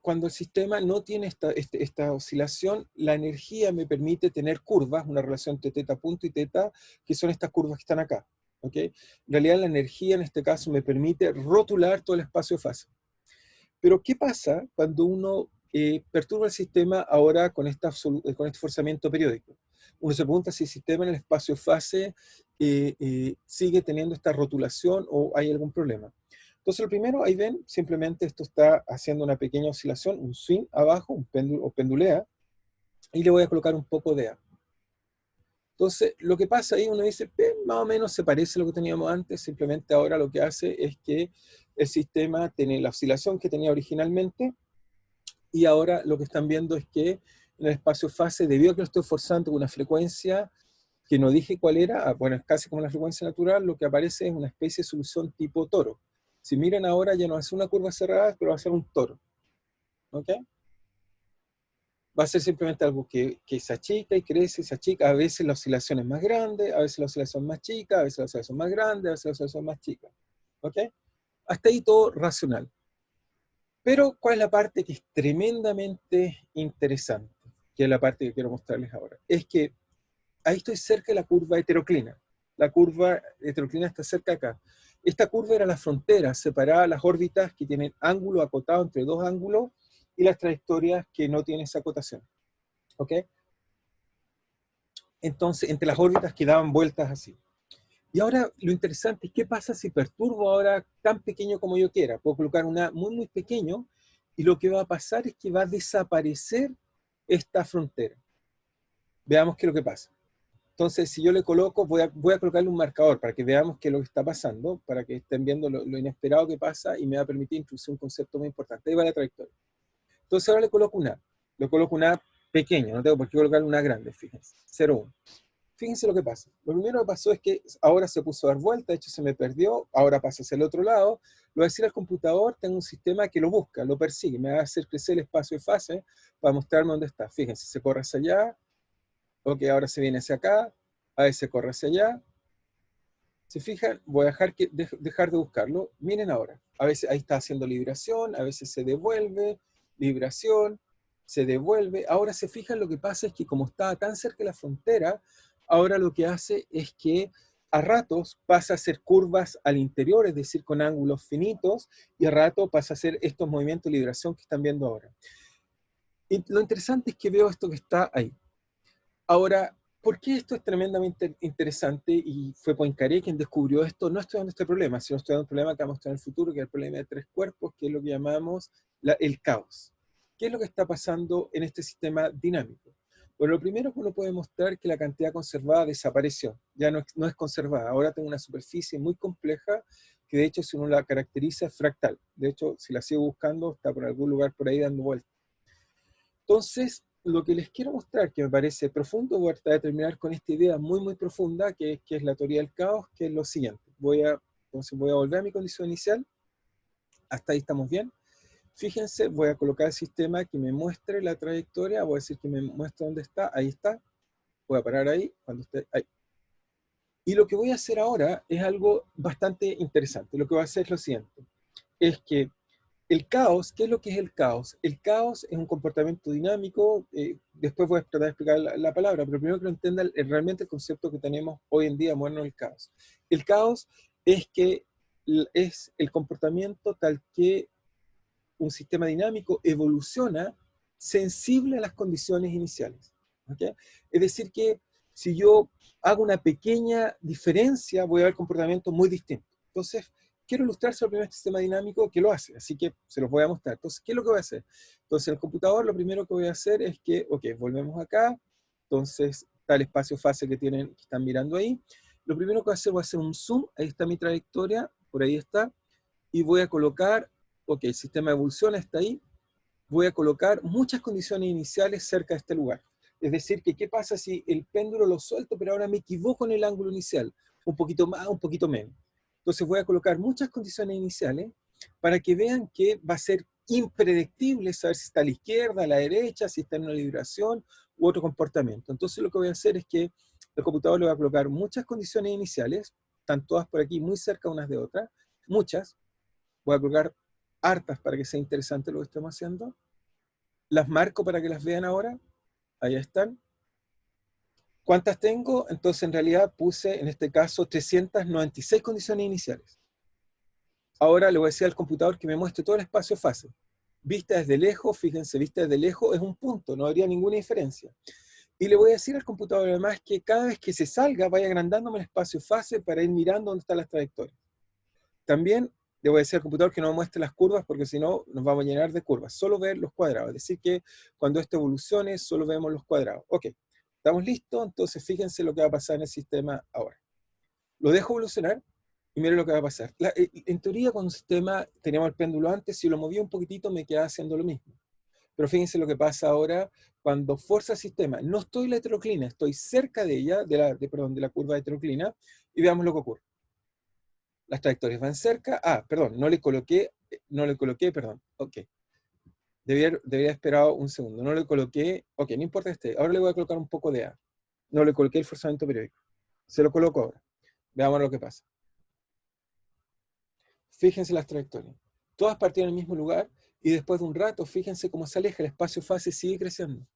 cuando el sistema no tiene esta oscilación, la energía me permite tener curvas, una relación entre teta punto y teta, que son estas curvas que están acá. ¿Okay? En realidad la energía en este caso me permite rotular todo el espacio de fase. Pero ¿qué pasa cuando uno perturba el sistema ahora con este forzamiento periódico? Uno se pregunta si el sistema en el espacio fase sigue teniendo esta rotulación o hay algún problema. Entonces lo primero, ahí ven, simplemente esto está haciendo una pequeña oscilación, un swing abajo, un péndulo o pendulea, y le voy a colocar un poco de A. Entonces, lo que pasa ahí, uno dice, más o menos se parece a lo que teníamos antes, simplemente ahora lo que hace es que el sistema tiene la oscilación que tenía originalmente, y ahora lo que están viendo es que en el espacio fase, debido a que lo estoy forzando con una frecuencia que no dije cuál era, bueno, es casi como la frecuencia natural, lo que aparece es una especie de solución tipo toro. Si miran ahora, ya no es una curva cerrada, pero va a ser un toro. ¿Ok? Va a ser simplemente algo que se achica y crece, se achica. A veces la oscilación es más grande, a veces la oscilación es más chica, a veces la oscilación es más grande, a veces la oscilación es más chica. ¿Ok? Hasta ahí todo racional. Pero, ¿cuál es la parte que es tremendamente interesante? Que es la parte que quiero mostrarles ahora. Es que ahí estoy cerca de la curva heteroclina. La curva heteroclina está cerca acá. Esta curva era la frontera, separaba las órbitas que tienen ángulo acotado entre dos ángulos y las trayectorias que no tienen esa acotación. ¿Ok? Entonces, entre las órbitas que daban vueltas así. Y ahora lo interesante es qué pasa si perturbo ahora tan pequeño como yo quiera. Puedo colocar una muy, muy pequeño y lo que va a pasar es que va a desaparecer esta frontera. Veamos qué es lo que pasa. Entonces, si yo le coloco, voy a colocarle un marcador para que veamos qué es lo que está pasando, para que estén viendo lo inesperado que pasa y me va a permitir introducir un concepto muy importante. Ahí va la trayectoria. Entonces ahora le coloco una pequeña, no tengo por qué colocarle una grande, fíjense, 0,1. Fíjense lo que pasa. Lo primero que pasó es que ahora se puso a dar vuelta, de hecho se me perdió, ahora pasa hacia el otro lado, lo voy a decir al computador, tengo un sistema que lo busca, lo persigue, me va a hacer crecer el espacio de fase para mostrarme dónde está. Fíjense, se corre hacia allá, ok, ahora se viene hacia acá, a veces se corre hacia allá. Se fijan, voy a dejar de buscarlo. Miren ahora, a veces ahí está haciendo libración, a veces se devuelve, libración, se devuelve. Ahora se fijan, lo que pasa es que como está tan cerca de la frontera, ahora lo que hace es que a ratos pasa a hacer curvas al interior, es decir, con ángulos finitos, y a ratos pasa a hacer estos movimientos de libración que están viendo ahora. Y lo interesante es que veo esto que está ahí. Ahora, ¿por qué esto es tremendamente interesante? Y fue Poincaré quien descubrió esto, no estudiando este problema, sino estudiando un problema que vamos a tener en el futuro, que es el problema de tres cuerpos, que es lo que llamamos el caos. ¿Qué es lo que está pasando en este sistema dinámico? Bueno, lo primero que uno puede mostrar es que la cantidad conservada desapareció, ya no es conservada. Ahora tengo una superficie muy compleja, que de hecho si uno la caracteriza es fractal. De hecho, si la sigo buscando, está por algún lugar por ahí dando vueltas. Entonces, lo que les quiero mostrar, que me parece profundo, voy a tratar de terminar con esta idea muy, muy profunda, que es la teoría del caos, que es lo siguiente. Entonces voy a volver a mi condición inicial. Hasta ahí estamos bien. Fíjense, voy a colocar el sistema que me muestre la trayectoria, voy a decir que me muestre dónde está, ahí está. Voy a parar ahí, cuando esté ahí. Y lo que voy a hacer ahora es algo bastante interesante. Lo que voy a hacer es lo siguiente. Es que el caos, ¿qué es lo que es el caos? El caos es un comportamiento dinámico, después voy a tratar de explicar la palabra, pero primero que lo entiendan realmente el concepto que tenemos hoy en día moderno del caos. El caos es el comportamiento tal que un sistema dinámico evoluciona sensible a las condiciones iniciales. ¿Okay? Es decir que si yo hago una pequeña diferencia, voy a ver comportamientos muy distintos. Entonces, quiero ilustrar sobre el primer sistema dinámico que lo hace, así que se los voy a mostrar. Entonces, ¿qué es lo que voy a hacer? Entonces, en el computador lo primero que voy a hacer es que, ok, volvemos acá, entonces está el espacio fase que están mirando ahí. Lo primero que voy a hacer un zoom, ahí está mi trayectoria, por ahí está, y voy a colocar, ok, el sistema de evolución está ahí, voy a colocar muchas condiciones iniciales cerca de este lugar. Es decir, que qué pasa si el péndulo lo suelto, pero ahora me equivoco en el ángulo inicial, un poquito más, un poquito menos. Entonces voy a colocar muchas condiciones iniciales para que vean que va a ser impredictible saber si está a la izquierda, a la derecha, si está en una libración u otro comportamiento. Entonces lo que voy a hacer es que el computador le va a colocar muchas condiciones iniciales, están todas por aquí muy cerca unas de otras, muchas, voy a colocar hartas para que sea interesante lo que estamos haciendo. Las marco para que las vean ahora. Ahí están. ¿Cuántas tengo? Entonces, en realidad puse, en este caso, 396 condiciones iniciales. Ahora le voy a decir al computador que me muestre todo el espacio fase. Vista desde lejos, fíjense, vista desde lejos es un punto, no habría ninguna diferencia. Y le voy a decir al computador además que cada vez que se salga, vaya agrandándome el espacio fase para ir mirando dónde están las trayectorias. También le voy a decir al computador que no me muestre las curvas, porque si no nos vamos a llenar de curvas. Solo ver los cuadrados. Es decir que cuando esto evolucione, solo vemos los cuadrados. Ok, ¿estamos listos? Entonces fíjense lo que va a pasar en el sistema ahora. Lo dejo evolucionar y miren lo que va a pasar. En teoría, con un sistema, teníamos el péndulo antes, si lo movía un poquitito me quedaba haciendo lo mismo. Pero fíjense lo que pasa ahora cuando fuerza el sistema. No estoy en la heteroclina, estoy cerca de ella, de la curva de heteroclina, y veamos lo que ocurre. Las trayectorias van cerca. Ah, perdón, no le coloqué, perdón. Ok. Debería haber esperado un segundo. No le coloqué, ok, no importa ahora le voy a colocar un poco de A. No le coloqué el forzamiento periódico. Se lo coloco ahora. Veamos lo que pasa. Fíjense las trayectorias. Todas partieron en el mismo lugar y después de un rato, fíjense cómo se aleja, el espacio fase sigue creciendo.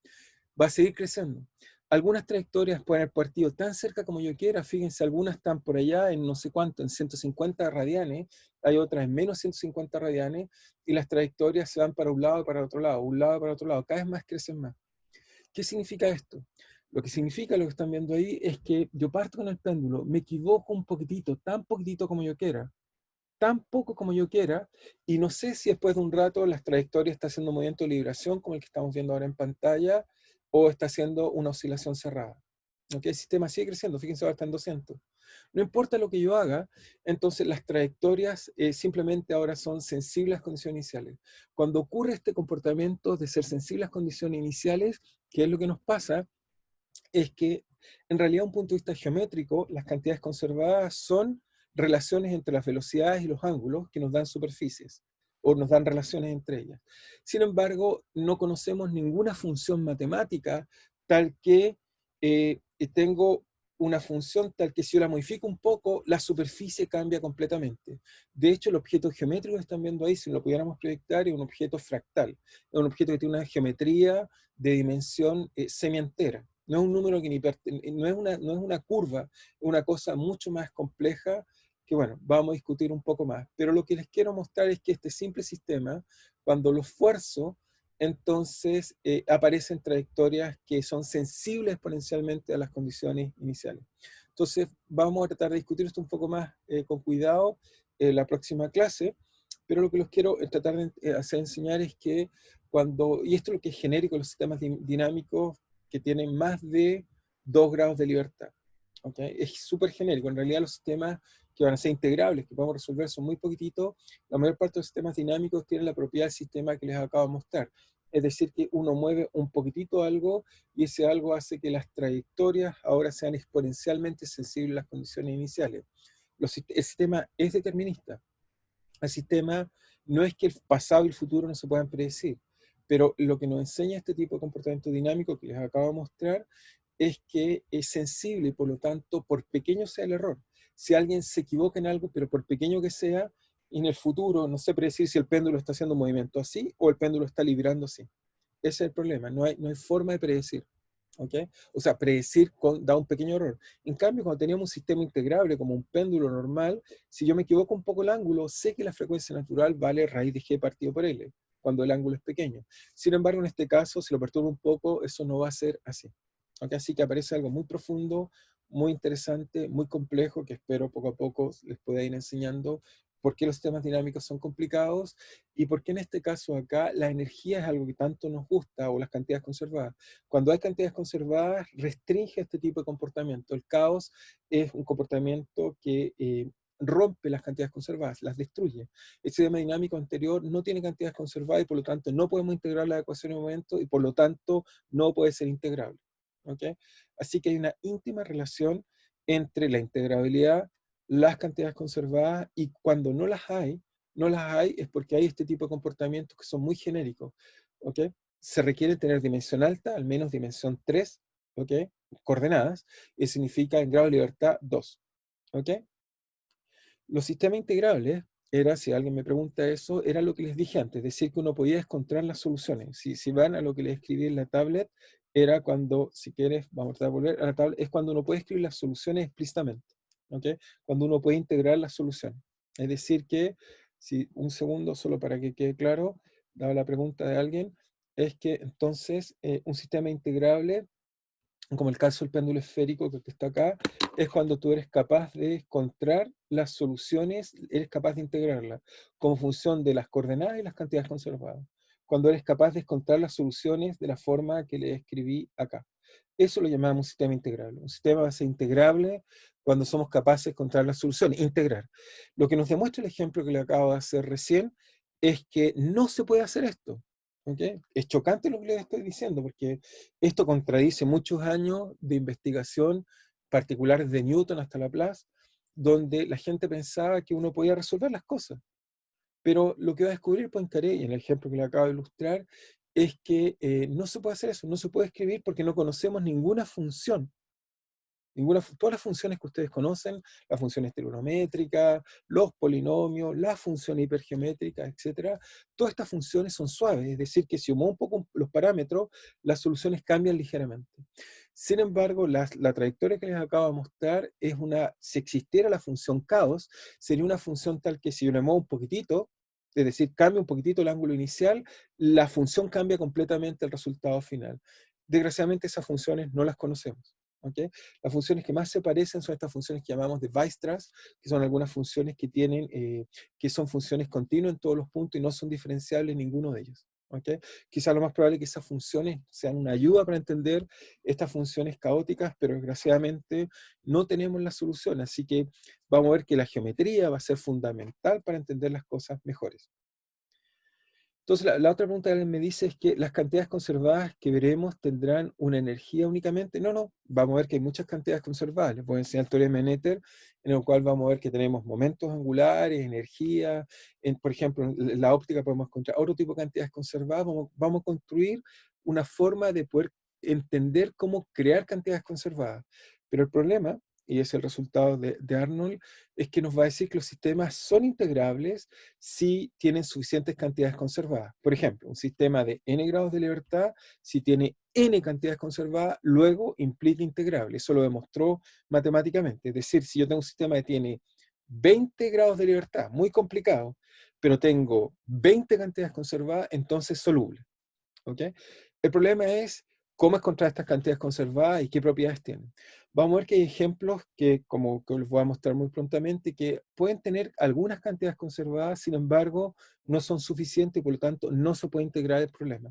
Va a seguir creciendo. Algunas trayectorias pueden haber partido tan cerca como yo quiera, fíjense, algunas están por allá en no sé cuánto, en 150 radianes, hay otras en menos 150 radianes, y las trayectorias se van para un lado y para otro lado, un lado y para otro lado, cada vez más crecen más. ¿Qué significa esto? Lo que significa, lo que están viendo ahí, es que yo parto con el péndulo, me equivoco un poquitito, tan poquitito como yo quiera, tan poco como yo quiera, y no sé si después de un rato las trayectorias están haciendo un movimiento de libración, como el que estamos viendo ahora en pantalla, o está haciendo una oscilación cerrada. ¿Okay? El sistema sigue creciendo, fíjense, ahora está en 200. No importa lo que yo haga, entonces las trayectorias simplemente ahora son sensibles a condiciones iniciales. Cuando ocurre este comportamiento de ser sensibles a condiciones iniciales, ¿qué es lo que nos pasa? Es que en realidad, un punto de vista geométrico, las cantidades conservadas son relaciones entre las velocidades y los ángulos que nos dan superficies, o nos dan relaciones entre ellas. Sin embargo, no conocemos ninguna función matemática tal que tengo una función tal que si yo la modifico un poco, la superficie cambia completamente. De hecho, el objeto geométrico que están viendo ahí, si lo pudiéramos proyectar, es un objeto fractal. Es un objeto que tiene una geometría de dimensión semientera. No es un número que no es una curva, es una cosa mucho más compleja que, bueno, vamos a discutir un poco más. Pero lo que les quiero mostrar es que este simple sistema, cuando lo esfuerzo, entonces aparecen trayectorias que son sensibles exponencialmente a las condiciones iniciales. Entonces, vamos a tratar de discutir esto un poco más con cuidado en la próxima clase, pero lo que los quiero tratar de hacer enseñar es que y esto es lo que es genérico en los sistemas dinámicos que tienen más de 2 grados de libertad. ¿Okay? Es súper genérico. En realidad los sistemas que van a ser integrables, que podemos resolver, son muy poquititos. La mayor parte de los sistemas dinámicos tienen la propiedad del sistema que les acabo de mostrar. Es decir, que uno mueve un poquitito algo y ese algo hace que las trayectorias ahora sean exponencialmente sensibles a las condiciones iniciales. El sistema es determinista. El sistema no es que el pasado y el futuro no se puedan predecir, pero lo que nos enseña este tipo de comportamiento dinámico que les acabo de mostrar es que es sensible y por lo tanto, por pequeño sea el error, si alguien se equivoca en algo, pero por pequeño que sea, en el futuro no sé predecir si el péndulo está haciendo un movimiento así o el péndulo está librando así. Ese es el problema, no hay forma de predecir. ¿Okay? O sea, predecir da un pequeño error. En cambio, cuando teníamos un sistema integrable como un péndulo normal, si yo me equivoco un poco el ángulo, sé que la frecuencia natural vale raíz de g partido por L, cuando el ángulo es pequeño. Sin embargo, en este caso, si lo perturbo un poco, eso no va a ser así. ¿Okay? Así que aparece algo muy profundo, muy interesante, muy complejo, que espero poco a poco les pueda ir enseñando por qué los sistemas dinámicos son complicados y por qué en este caso acá la energía es algo que tanto nos gusta, o las cantidades conservadas. Cuando hay cantidades conservadas, restringe este tipo de comportamiento. El caos es un comportamiento que rompe las cantidades conservadas, las destruye. El sistema dinámico anterior no tiene cantidades conservadas y por lo tanto no podemos integrar la ecuación de momento y por lo tanto no puede ser integrable. ¿Okay? Así que hay una íntima relación entre la integrabilidad, las cantidades conservadas, y cuando no las hay es porque hay este tipo de comportamientos que son muy genéricos. ¿Okay? Se requiere tener dimensión alta, al menos dimensión 3, ¿okay? Coordenadas, y significa en grado de libertad 2. ¿Okay? Los sistemas integrables era, si alguien me pregunta eso, era lo que les dije antes, decir que uno podía encontrar las soluciones. Si van a lo que les escribí en la tablet, era cuando, si quieres, vamos a volver a la tablet, es cuando uno puede escribir las soluciones explícitamente, ¿ok? Cuando uno puede integrar las soluciones. Es decir que, si un segundo, solo para que quede claro, dada la pregunta de alguien, es que entonces un sistema integrable, como el caso del péndulo esférico que está acá, es cuando tú eres capaz de encontrar las soluciones, eres capaz de integrarlas como función de las coordenadas y las cantidades conservadas. Cuando eres capaz de encontrar las soluciones de la forma que le escribí acá. Eso lo llamamos un sistema integrable. Un sistema va a ser integrable cuando somos capaces de encontrar las soluciones, integrar. Lo que nos demuestra el ejemplo que le acabo de hacer recién es que no se puede hacer esto. ¿Okay? Es chocante lo que les estoy diciendo, porque esto contradice muchos años de investigación, particulares de Newton hasta Laplace, donde la gente pensaba que uno podía resolver las cosas. Pero lo que va a descubrir Poincaré, y en el ejemplo que le acabo de ilustrar, es que no se puede hacer eso, no se puede escribir porque no conocemos ninguna función. Todas las funciones que ustedes conocen, las funciones trigonométricas, los polinomios, las funciones hipergeométricas, etc., todas estas funciones son suaves, es decir, que si muevo un poco los parámetros, las soluciones cambian ligeramente. Sin embargo, la trayectoria que les acabo de mostrar es si existiera la función caos, sería una función tal que si yo le muevo un poquitito, es decir, cambia un poquitito el ángulo inicial, la función cambia completamente el resultado final. Desgraciadamente esas funciones no las conocemos. ¿Okay? Las funciones que más se parecen son estas funciones que llamamos de Weierstrass, que son algunas funciones que tienen, que son funciones continuas en todos los puntos y no son diferenciables en ninguno de ellos. ¿Okay? Quizá lo más probable es que esas funciones sean una ayuda para entender estas funciones caóticas, pero desgraciadamente no tenemos la solución, así que vamos a ver que la geometría va a ser fundamental para entender las cosas mejores. Entonces, la otra pregunta que me dice es que las cantidades conservadas que veremos tendrán una energía únicamente. No, vamos a ver que hay muchas cantidades conservadas. Les voy a enseñar el teorema de Noether, en el cual vamos a ver que tenemos momentos angulares, energía. Por ejemplo, en la óptica podemos encontrar otro tipo de cantidades conservadas. Vamos a construir una forma de poder entender cómo crear cantidades conservadas. Pero el problema, y es el resultado de Arnold, es que nos va a decir que los sistemas son integrables si tienen suficientes cantidades conservadas. Por ejemplo, un sistema de n grados de libertad, si tiene n cantidades conservadas, luego implica integrable. Eso lo demostró matemáticamente. Es decir, si yo tengo un sistema que tiene 20 grados de libertad, muy complicado, pero tengo 20 cantidades conservadas, entonces es soluble. ¿Okay? El problema es cómo encontrar estas cantidades conservadas y qué propiedades tienen. Vamos a ver que hay ejemplos que, como que les voy a mostrar muy prontamente, que pueden tener algunas cantidades conservadas, sin embargo, no son suficientes y por lo tanto no se puede integrar el problema.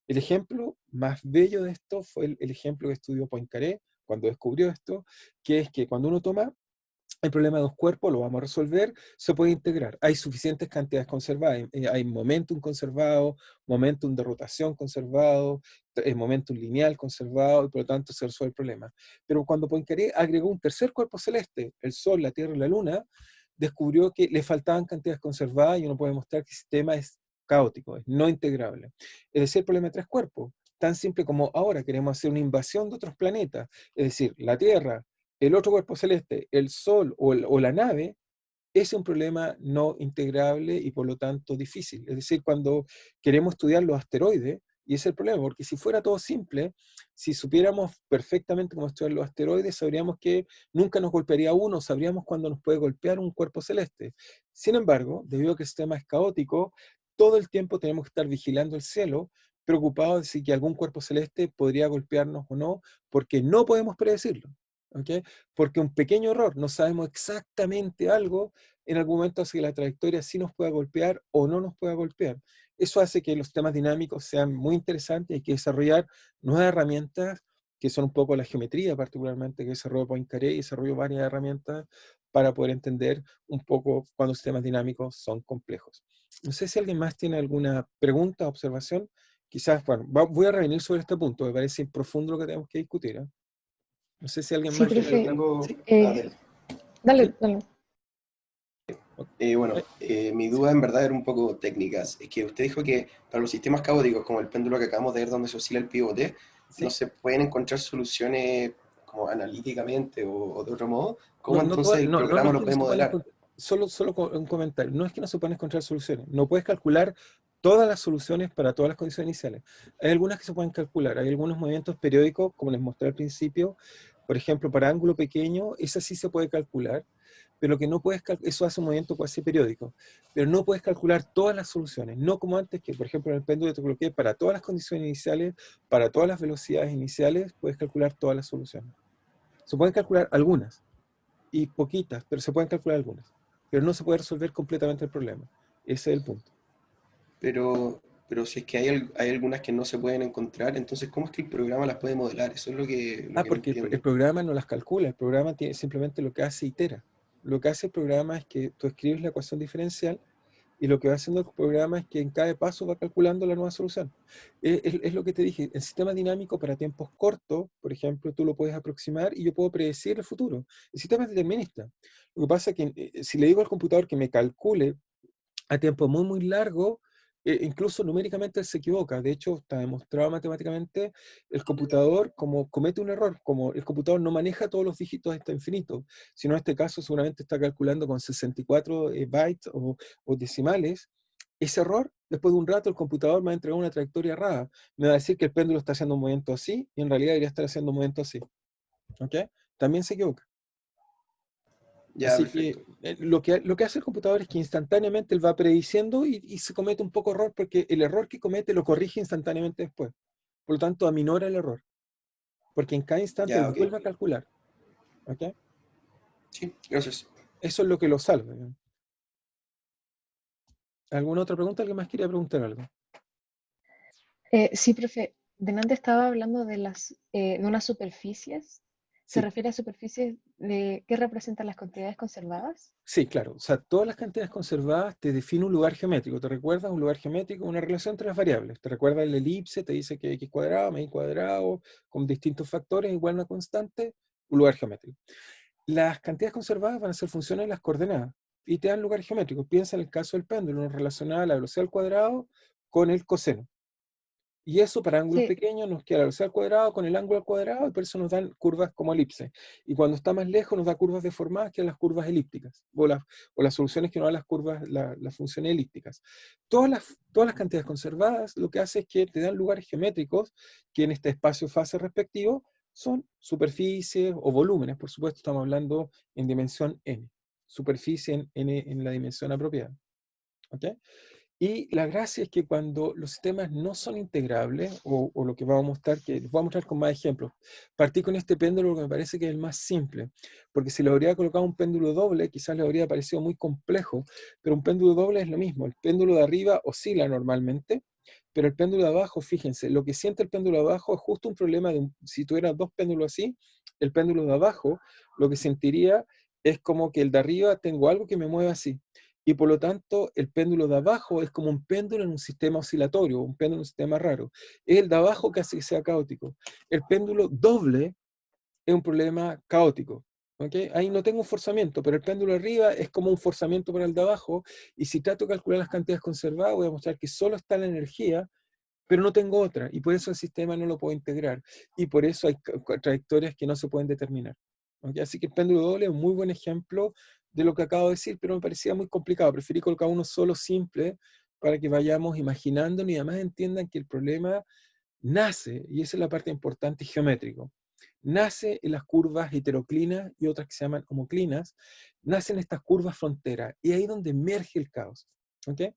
El ejemplo más bello de esto fue el ejemplo que estudió Poincaré cuando descubrió esto, que es que cuando uno toma el problema de dos cuerpos, lo vamos a resolver, se puede integrar. Hay suficientes cantidades conservadas. Hay momentum conservado, momentum de rotación conservado, momentum lineal conservado, y por lo tanto se resuelve el problema. Pero cuando Poincaré agregó un tercer cuerpo celeste, el Sol, la Tierra y la Luna, descubrió que le faltaban cantidades conservadas y uno puede mostrar que el sistema es caótico, es no integrable. Es decir, el problema de tres cuerpos, tan simple como ahora queremos hacer una invasión de otros planetas, es decir, la Tierra, el otro cuerpo celeste, el Sol o la nave, es un problema no integrable y por lo tanto difícil. Es decir, cuando queremos estudiar los asteroides, y ese es el problema, porque si fuera todo simple, si supiéramos perfectamente cómo estudiar los asteroides, sabríamos que nunca nos golpearía uno, sabríamos cuándo nos puede golpear un cuerpo celeste. Sin embargo, debido a que el sistema es caótico, todo el tiempo tenemos que estar vigilando el cielo, preocupados de si que algún cuerpo celeste podría golpearnos o no, porque no podemos predecirlo. ¿Okay? Porque un pequeño error, no sabemos exactamente algo, en algún momento hace que la trayectoria sí nos pueda golpear o no nos pueda golpear. Eso hace que los temas dinámicos sean muy interesantes y hay que desarrollar nuevas herramientas, que son un poco la geometría particularmente, que desarrolló Poincaré y desarrolló varias herramientas para poder entender un poco cuando los sistemas dinámicos son complejos. No sé si alguien más tiene alguna pregunta o observación. Quizás, bueno, voy a revenir sobre este punto, me parece profundo lo que tenemos que discutir, ¿eh? No sé si alguien Sí, más... profe. Tengo... ¿Sí? Dale, ¿Sí? dale. Bueno, mi duda en verdad era un poco técnica. Es que usted dijo que para los sistemas caóticos, como el péndulo que acabamos de ver donde se oscila el pivote, ¿Sí? no se pueden encontrar soluciones como analíticamente o de otro modo. ¿Cómo No, entonces el programa lo es que puede no se pueden modelar? un comentario. No es que no se puedan encontrar soluciones. No puedes calcular todas las soluciones para todas las condiciones iniciales. Hay algunas que se pueden calcular. Hay algunos movimientos periódicos, como les mostré al principio. Por ejemplo, para ángulo pequeño, esa sí se puede calcular. Pero lo que no puedes calcular, eso hace un movimiento cuasi periódico. Pero no puedes calcular todas las soluciones. No como antes, que por ejemplo en el péndulo te coloqué para todas las condiciones iniciales, para todas las velocidades iniciales, puedes calcular todas las soluciones. Se pueden calcular algunas, y poquitas, pero se pueden calcular algunas. Pero no se puede resolver completamente el problema. Ese es el punto. Pero si es que hay algunas que no se pueden encontrar, entonces ¿cómo es que el programa las puede modelar? Eso es lo que no Porque el entiendo. programa no las calcula, el programa tiene simplemente lo que hace itera. Lo que hace el programa es que tú escribes la ecuación diferencial y lo que va haciendo el programa es que en cada paso va calculando la nueva solución. Es lo que te dije, el sistema dinámico para tiempos cortos, por ejemplo, tú lo puedes aproximar y yo puedo predecir el futuro. El sistema es determinista. Lo que pasa es que si le digo al computador que me calcule a tiempo muy, muy largo, incluso numéricamente él se equivoca. De hecho, está demostrado matemáticamente, el computador como comete un error, como el computador no maneja todos los dígitos hasta infinito, sino en este caso seguramente está calculando con 64 bytes o decimales. Ese error, después de un rato, el computador me va a entregar una trayectoria errada. Me va a decir que el péndulo está haciendo un movimiento así, y en realidad debería estar haciendo un movimiento así. ¿Ok? También se equivoca. Ya, Así perfecto. que lo que hace el computador es que instantáneamente él va prediciendo y se comete un poco error porque el error que comete lo corrige instantáneamente después. Por lo tanto, aminora el error. Porque en cada instante Ya, él ok. vuelve a calcular. ¿Ok? Sí, gracias. Eso es lo que lo salva. ¿No? ¿Alguna otra pregunta? ¿Alguien más quería preguntar algo? Sí, profe, delante estaba hablando de unas superficies. ¿Se Sí, refiere a superficies de qué representan las cantidades conservadas? sí, claro. O sea, todas las cantidades conservadas te define un lugar geométrico. ¿Te recuerdas? Un lugar geométrico, una relación entre las variables. ¿Te recuerdas el elipse? Te dice que x cuadrado, más y cuadrado, con distintos factores igual a una constante, un lugar geométrico. Las cantidades conservadas van a ser funciones de las coordenadas y te dan lugar geométrico. Piensa en el caso del péndulo, nos relaciona la velocidad al cuadrado con el coseno. Y eso para ángulos Sí, pequeños nos queda la velocidad al cuadrado con el ángulo al cuadrado y por eso nos dan curvas como elipse. Y cuando está más lejos nos da curvas deformadas que las curvas elípticas o las soluciones que nos dan las curvas, las funciones elípticas. Todas las cantidades conservadas lo que hace es que te dan lugares geométricos que en este espacio-fase respectivo son superficies o volúmenes. Por supuesto estamos hablando en dimensión n. Superficie en n en la dimensión apropiada. ¿Ok? Y la gracia es que cuando los sistemas no son integrables, o lo que vamos a mostrar, que les voy a mostrar con más ejemplos, partí con este péndulo que me parece que es el más simple, porque si le habría colocado un péndulo doble, quizás le habría parecido muy complejo, pero un péndulo doble es lo mismo, el péndulo de arriba oscila normalmente, pero el péndulo de abajo, fíjense, lo que siente el péndulo de abajo es justo un problema si tuviera dos péndulos así, el péndulo de abajo lo que sentiría es como que el de arriba tengo algo que me mueve así. Y por lo tanto, el péndulo de abajo es como un péndulo en un sistema oscilatorio, un péndulo en un sistema raro. Es el de abajo que hace que sea caótico. El péndulo doble es un problema caótico. ¿Okay? Ahí no tengo un forzamiento, pero el péndulo arriba es como un forzamiento para el de abajo. Y si trato de calcular las cantidades conservadas, voy a mostrar que solo está la energía, pero no tengo otra. Y por eso el sistema no lo puedo integrar. Y por eso hay trayectorias que no se pueden determinar. ¿Okay? Así que el péndulo doble es un muy buen ejemplo de lo que acabo de decir, pero me parecía muy complicado. Preferí colocar uno solo simple para que vayamos imaginando y además entiendan que el problema nace, y esa es la parte importante, geométrico. Nace en las curvas heteroclinas y otras que se llaman homoclinas, nacen estas curvas fronteras, y ahí es donde emerge el caos. ¿Okay?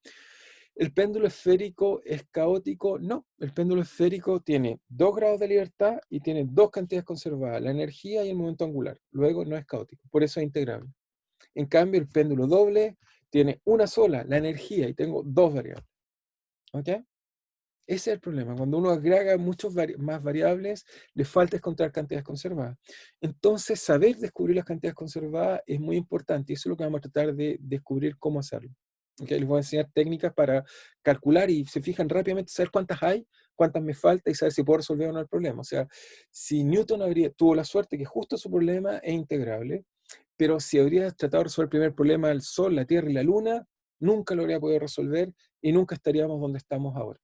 ¿El péndulo esférico es caótico? No, el péndulo esférico tiene 2 grados de libertad y tiene 2 cantidades conservadas, la energía y el momento angular. Luego no es caótico, por eso es integrable. En cambio, el péndulo doble tiene una sola, la energía, y tengo 2 variables. ¿Ok? Ese es el problema. Cuando uno agrega muchos más variables, le falta encontrar cantidades conservadas. Entonces, saber descubrir las cantidades conservadas es muy importante y eso es lo que vamos a tratar de descubrir cómo hacerlo. Okay, les voy a enseñar técnicas para calcular y se fijan rápidamente, saber cuántas hay, cuántas me falta y saber si puedo resolver o no el problema. O sea, si Newton tuvo la suerte que justo su problema es integrable, pero si habría tratado de resolver el primer problema del Sol, la Tierra y la Luna, nunca lo habría podido resolver y nunca estaríamos donde estamos ahora.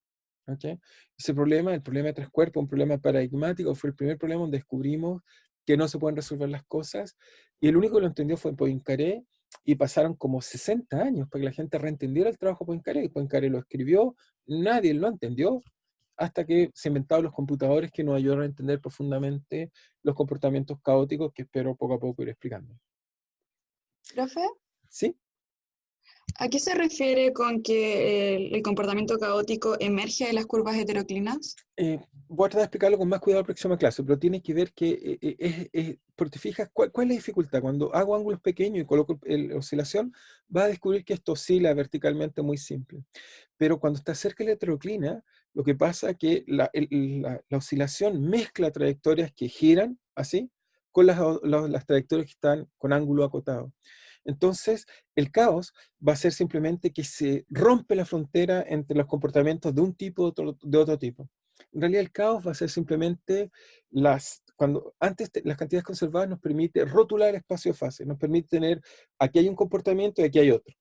¿Okay? Ese problema, el problema de 3 cuerpos, un problema paradigmático, fue el primer problema donde descubrimos que no se pueden resolver las cosas y el único que lo entendió fue Poincaré y pasaron como 60 años para que la gente reentendiera el trabajo de Poincaré, y Poincaré lo escribió, nadie lo entendió, hasta que se inventaron los computadores que nos ayudaron a entender profundamente los comportamientos caóticos que espero poco a poco ir explicando. Profe, ¿Sí? ¿a qué se refiere con que el comportamiento caótico emerge de las curvas heteroclinas? Voy a tratar de explicarlo con más cuidado en la próxima clase, pero tienes que ver que porque te fijas, ¿cuál es la dificultad? Cuando hago ángulos pequeños y coloco la oscilación, vas a descubrir que esto oscila verticalmente muy simple. Pero cuando está cerca de la heteroclina, lo que pasa es que la oscilación mezcla trayectorias que giran así con las trayectorias que están con ángulo acotado. Entonces, el caos va a ser simplemente que se rompe la frontera entre los comportamientos de un tipo de otro tipo. En realidad el caos va a ser simplemente cuando antes las cantidades conservadas nos permite rotular el espacio de fase, nos permite tener aquí hay un comportamiento y aquí hay otro.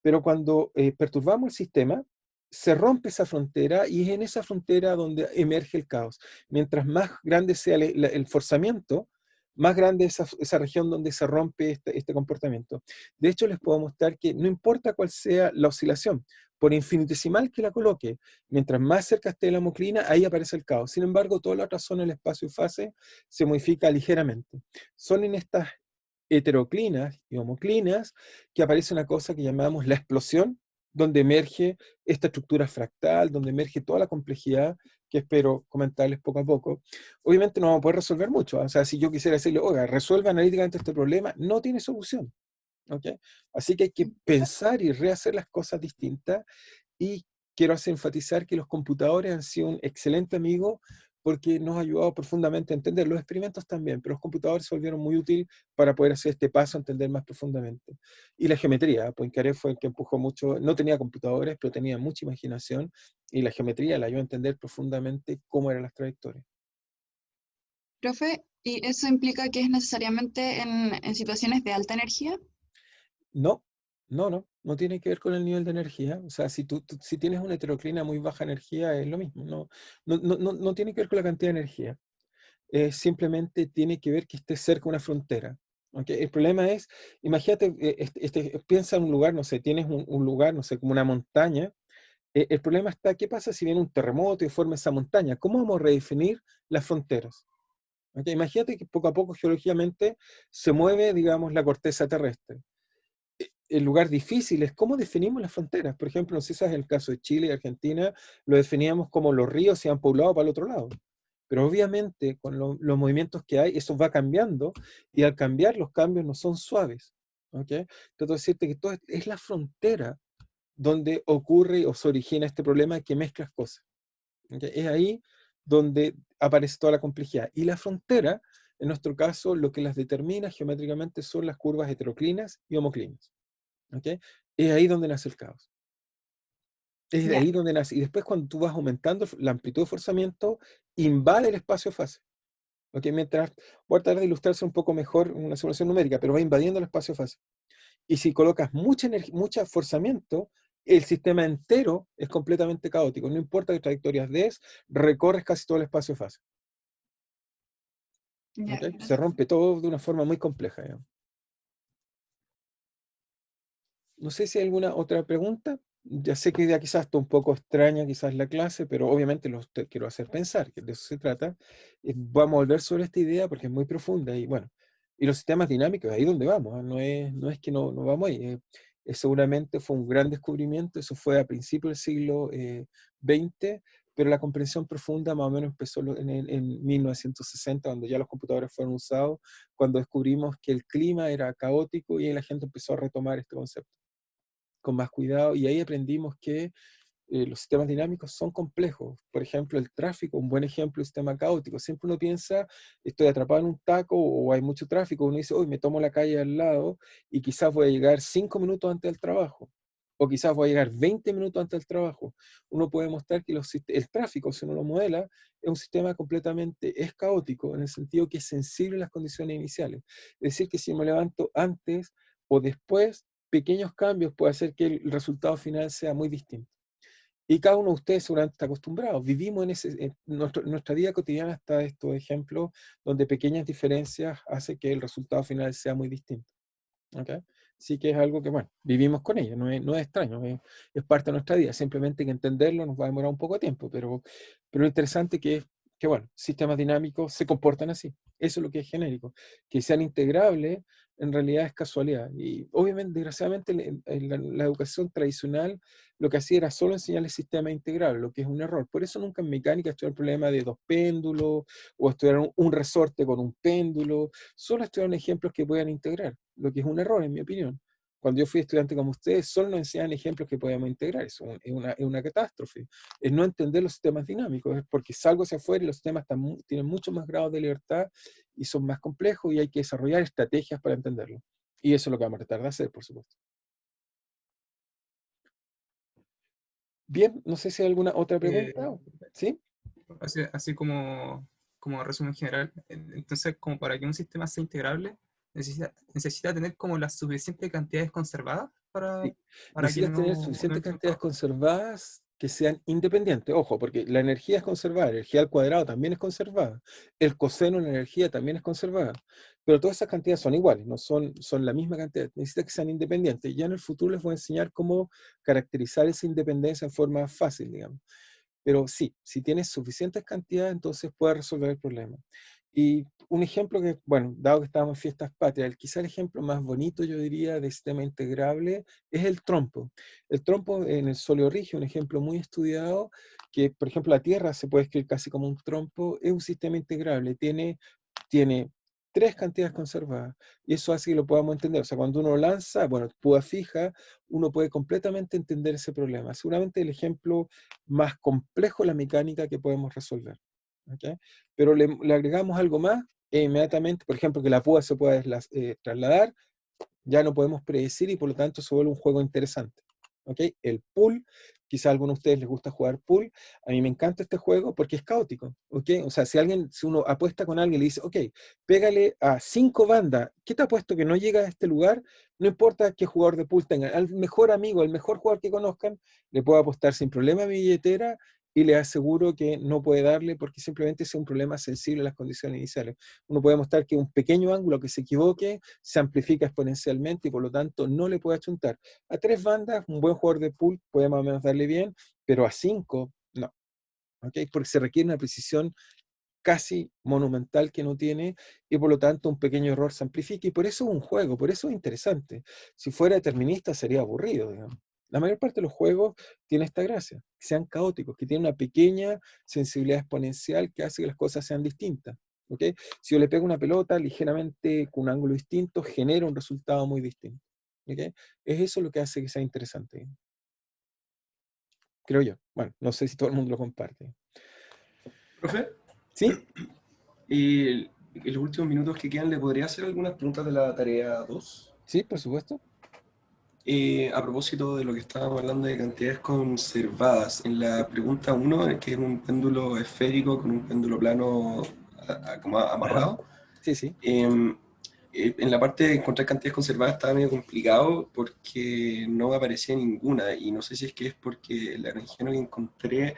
Pero cuando perturbamos el sistema, se rompe esa frontera y es en esa frontera donde emerge el caos. Mientras más grande sea el forzamiento, más grande es esa región donde se rompe este comportamiento. De hecho, les puedo mostrar que no importa cuál sea la oscilación, por infinitesimal que la coloque, mientras más cerca esté de la homoclina, ahí aparece el caos. Sin embargo, toda la otra zona del espacio y fase se modifica ligeramente. Son en estas heteroclinas y homoclinas que aparece una cosa que llamamos la explosión, donde emerge esta estructura fractal, donde emerge toda la complejidad que espero comentarles poco a poco. Obviamente no vamos a poder resolver mucho, o sea, si yo quisiera decirle, oiga, resuelva analíticamente este problema, no tiene solución. ¿Okay? Así que hay que pensar y rehacer las cosas distintas, y quiero enfatizar que los computadores han sido un excelente amigo porque nos ha ayudado profundamente a entender. Los experimentos también, pero los computadores se volvieron muy útiles para poder hacer este paso a entender más profundamente. Y la geometría, Poincaré fue el que empujó mucho, no tenía computadores, pero tenía mucha imaginación, y la geometría la ayudó a entender profundamente cómo eran las trayectorias. Profe, ¿y eso implica que es necesariamente en situaciones de alta energía? No, no tiene que ver con el nivel de energía. O sea, si tienes una heteroclina muy baja energía, es lo mismo. No tiene que ver con la cantidad de energía. Simplemente tiene que ver que esté cerca de una frontera. ¿Okay? El problema es, imagínate, piensa en un lugar, no sé, tienes un lugar, no sé, como una montaña. El problema está, ¿qué pasa si viene un terremoto y forma esa montaña? ¿Cómo vamos a redefinir las fronteras? ¿Okay? Imagínate que poco a poco geológicamente se mueve, digamos, la corteza terrestre. El lugar difícil es cómo definimos las fronteras. Por ejemplo, no sé si sabes el caso de Chile y Argentina, lo definíamos como los ríos se han poblado para el otro lado. Pero obviamente con los movimientos que hay, eso va cambiando, y al cambiar los cambios no son suaves. ¿Okay? Trato de decirte que todo es la frontera donde ocurre o se origina este problema que mezclas cosas. ¿Okay? Es ahí donde aparece toda la complejidad. Y la frontera, en nuestro caso, lo que las determina geométricamente son las curvas heteroclinas y homoclinas. ¿Okay? Es ahí donde nace el caos. Es de Ya, ahí donde nace. Y después cuando tú vas aumentando la amplitud de forzamiento, invade el espacio-fase. ¿Okay? Mientras, voy a tratar de ilustrarse un poco mejor una simulación numérica, pero va invadiendo el espacio-fase. Y si colocas mucho forzamiento, el sistema entero es completamente caótico. No importa qué trayectorias des, recorres casi todo el espacio-fase. ya, ¿Okay? Se gracias. rompe todo de una forma muy compleja. Digamos. No sé si hay alguna otra pregunta. Ya sé que ya quizás está un poco extraña quizás la clase, pero obviamente quiero hacer pensar, que de eso se trata. Vamos a volver sobre esta idea porque es muy profunda, y bueno, y los sistemas dinámicos, ahí donde vamos, ¿eh? No es que no vamos ahí. Seguramente fue un gran descubrimiento, eso fue a principios del siglo XX, pero la comprensión profunda más o menos empezó en 1960, cuando ya los computadores fueron usados, cuando descubrimos que el clima era caótico y ahí la gente empezó a retomar este concepto con más cuidado, y ahí aprendimos que los sistemas dinámicos son complejos. Por ejemplo, el tráfico, un buen ejemplo de sistema caótico. Siempre uno piensa, estoy atrapado en un taco o hay mucho tráfico, uno dice, hoy me tomo la calle al lado y quizás voy a llegar 5 minutos antes del trabajo, o quizás voy a llegar 20 minutos antes del trabajo. Uno puede mostrar que el tráfico, si uno lo modela, es un sistema es caótico, en el sentido que es sensible a las condiciones iniciales. Es decir, que si me levanto antes o después, pequeños cambios pueden hacer que el resultado final sea muy distinto. Y cada uno de ustedes seguramente está acostumbrado. Vivimos en nuestra vida cotidiana está estos ejemplos donde pequeñas diferencias hacen que el resultado final sea muy distinto. ¿Ok? Sí que es algo que, bueno, vivimos con ella, no es extraño, es parte de nuestra vida, simplemente que entenderlo nos va a demorar un poco de tiempo, pero lo interesante que es que, bueno, sistemas dinámicos se comportan así, eso es lo que es genérico, que sean integrables en realidad es casualidad, y obviamente, desgraciadamente, en la educación tradicional lo que hacía era solo enseñar el sistema integral, lo que es un error, por eso nunca en mecánica estudiar el problema de dos péndulos, o estudiar un resorte con un péndulo, solo estudiaron ejemplos que puedan integrar, lo que es un error, en mi opinión. Cuando yo fui estudiante como ustedes, solo nos enseñan ejemplos que podemos integrar. Eso es una catástrofe. Es no entender los sistemas dinámicos, es porque salgo hacia afuera y los sistemas tienen mucho más grados de libertad y son más complejos y hay que desarrollar estrategias para entenderlo. Y eso es lo que vamos a tratar de hacer, por supuesto. Bien, no sé si hay alguna otra pregunta. ¿Sí? Así como resumen general, entonces, como para que un sistema sea integrable, necesita tener como las suficientes cantidades conservadas Sí. para que Necesitas tener no suficientes entre un cantidades caos. conservadas que sean independientes. Ojo, porque la energía es conservada, la energía al cuadrado también es conservada, el coseno de la energía también es conservada, pero todas esas cantidades son iguales, no son la misma cantidad. Necesitas que sean independientes. Ya en el futuro les voy a enseñar cómo caracterizar esa independencia en forma fácil, digamos. Pero sí, si tienes suficientes cantidades, entonces puedes resolver el problema. Y un ejemplo que, bueno, dado que estábamos en fiestas patrias, quizá el ejemplo más bonito, yo diría, de sistema integrable es el trompo. El trompo en el sólido rígido, un ejemplo muy estudiado, que por ejemplo la Tierra se puede escribir casi como un trompo, es un sistema integrable, tiene tres cantidades conservadas, y eso hace que lo podamos entender. O sea, cuando uno lanza, bueno, púa fija, uno puede completamente entender ese problema. Seguramente el ejemplo más complejo la mecánica que podemos resolver. ¿Okay? Pero le agregamos algo más e inmediatamente, por ejemplo, que la púa se pueda trasladar, ya no podemos predecir y por lo tanto se vuelve un juego interesante. ¿Okay? El pool, quizá a algunos de ustedes les gusta jugar pool, a mí me encanta este juego porque es caótico. ¿Okay? O sea, si uno apuesta con alguien y le dice, ok, pégale a 5 bandas, ¿qué te apuesto que no llega a este lugar? No importa qué jugador de pool tengan, al mejor amigo, al mejor jugador que conozcan, le puedo apostar sin problema a mi billetera y le aseguro que no puede darle porque simplemente es un problema sensible a las condiciones iniciales. Uno puede mostrar que un pequeño ángulo que se equivoque se amplifica exponencialmente y por lo tanto no le puede achuntar. A 3 bandas, un buen jugador de pool puede más o menos darle bien, pero a 5, no. ¿Okay? Porque se requiere una precisión casi monumental que no tiene y por lo tanto un pequeño error se amplifica y por eso es un juego, por eso es interesante. Si fuera determinista sería aburrido, digamos. La mayor parte de los juegos tiene esta gracia, que sean caóticos, que tienen una pequeña sensibilidad exponencial que hace que las cosas sean distintas. ¿Okay? Si yo le pego una pelota ligeramente con un ángulo distinto, genera un resultado muy distinto. ¿Okay? Es eso lo que hace que sea interesante. Creo yo. Bueno, no sé si todo el mundo lo comparte. Profe, ¿Sí? y en los últimos minutos que quedan, ¿le podría hacer algunas preguntas de la tarea 2? Sí, por supuesto. A propósito de lo que estábamos hablando de cantidades conservadas, en la pregunta 1, que es un péndulo esférico con un péndulo plano como Ajá. amarrado, Sí, sí. en la parte de encontrar cantidades conservadas estaba medio complicado porque no me aparecía ninguna y no sé si es que es porque el berenjeno que encontré,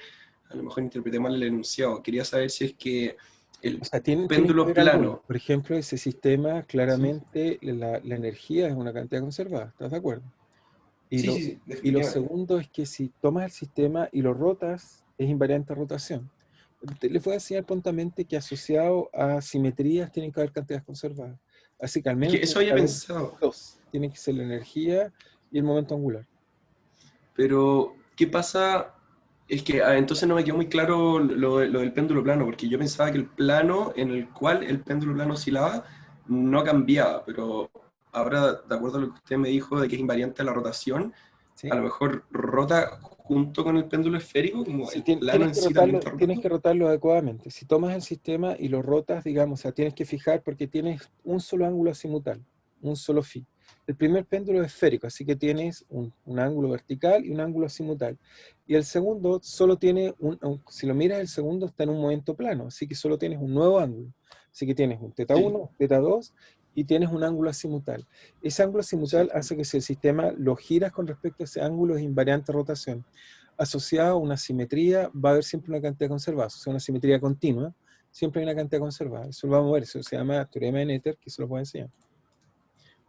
a lo mejor interpreté mal el enunciado. Quería saber si es que el O sea, tienen que péndulo ver algunos. plano, Por ejemplo, ese sistema, ¿sí? claramente, la energía es una cantidad conservada. ¿Estás de acuerdo? Y Sí, lo, sí, sí, y lo definitivamente. segundo es que si tomas el sistema y lo rotas, es invariante a rotación. Les voy a enseñar prontamente que asociado a simetrías tienen que haber cantidades conservadas. Así que al Es menos que tienen eso que había haber pensado, dos. Tiene que ser la energía y el momento angular. pero ¿qué pasa? Es que entonces no me quedó muy claro lo del péndulo plano, porque yo pensaba que el plano en el cual el péndulo plano oscilaba no cambiaba, pero ahora, de acuerdo a lo que usted me dijo de que es invariante a la rotación, a ¿Sí? lo mejor rota junto con el péndulo esférico, como Sí, el plano en sí también está tienes rotando. que rotarlo adecuadamente. Si tomas el sistema y lo rotas, digamos, o sea, tienes que fijar porque tienes un solo ángulo azimutal, un solo phi. El primer péndulo es esférico, así que tienes un ángulo vertical y un ángulo azimutal. Y el segundo solo tiene si lo miras, el segundo está en un momento plano, así que solo tienes un nuevo ángulo. Así que tienes un teta Sí, 1, un teta 2 y tienes un ángulo azimutal. Ese ángulo sí. azimutal hace que si el sistema lo giras con respecto a ese ángulo es invariante a rotación asociado a una simetría, va a haber siempre una cantidad conservada, o sea, una simetría continua, siempre hay una cantidad conservada. Eso lo vamos a ver, eso se llama teorema de Noether, que se lo puedo enseñar.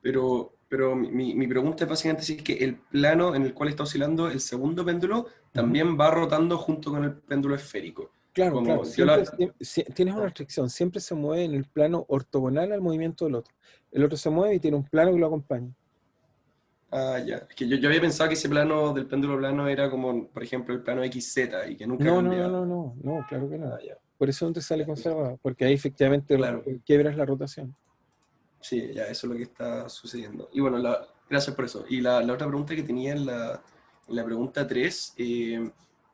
Pero pero mi pregunta es básicamente si es que el plano en el cual está oscilando el segundo péndulo también va rotando junto con el péndulo esférico. Claro, Como yo siempre, la... tienes una restricción, siempre se mueve en el plano ortogonal al movimiento del otro. El otro se mueve y tiene un plano que lo acompaña. Ah, ya. Es que yo había pensado que ese plano del péndulo plano era como, por ejemplo, el plano XZ y que nunca cambiaba. No, claro que no. Ah, ya. Por eso no te sale Ya, conservado, porque ahí efectivamente claro. quiebras la rotación. Sí, ya, eso es lo que está sucediendo. Y bueno, gracias por eso. Y la otra pregunta que tenía en la pregunta 3,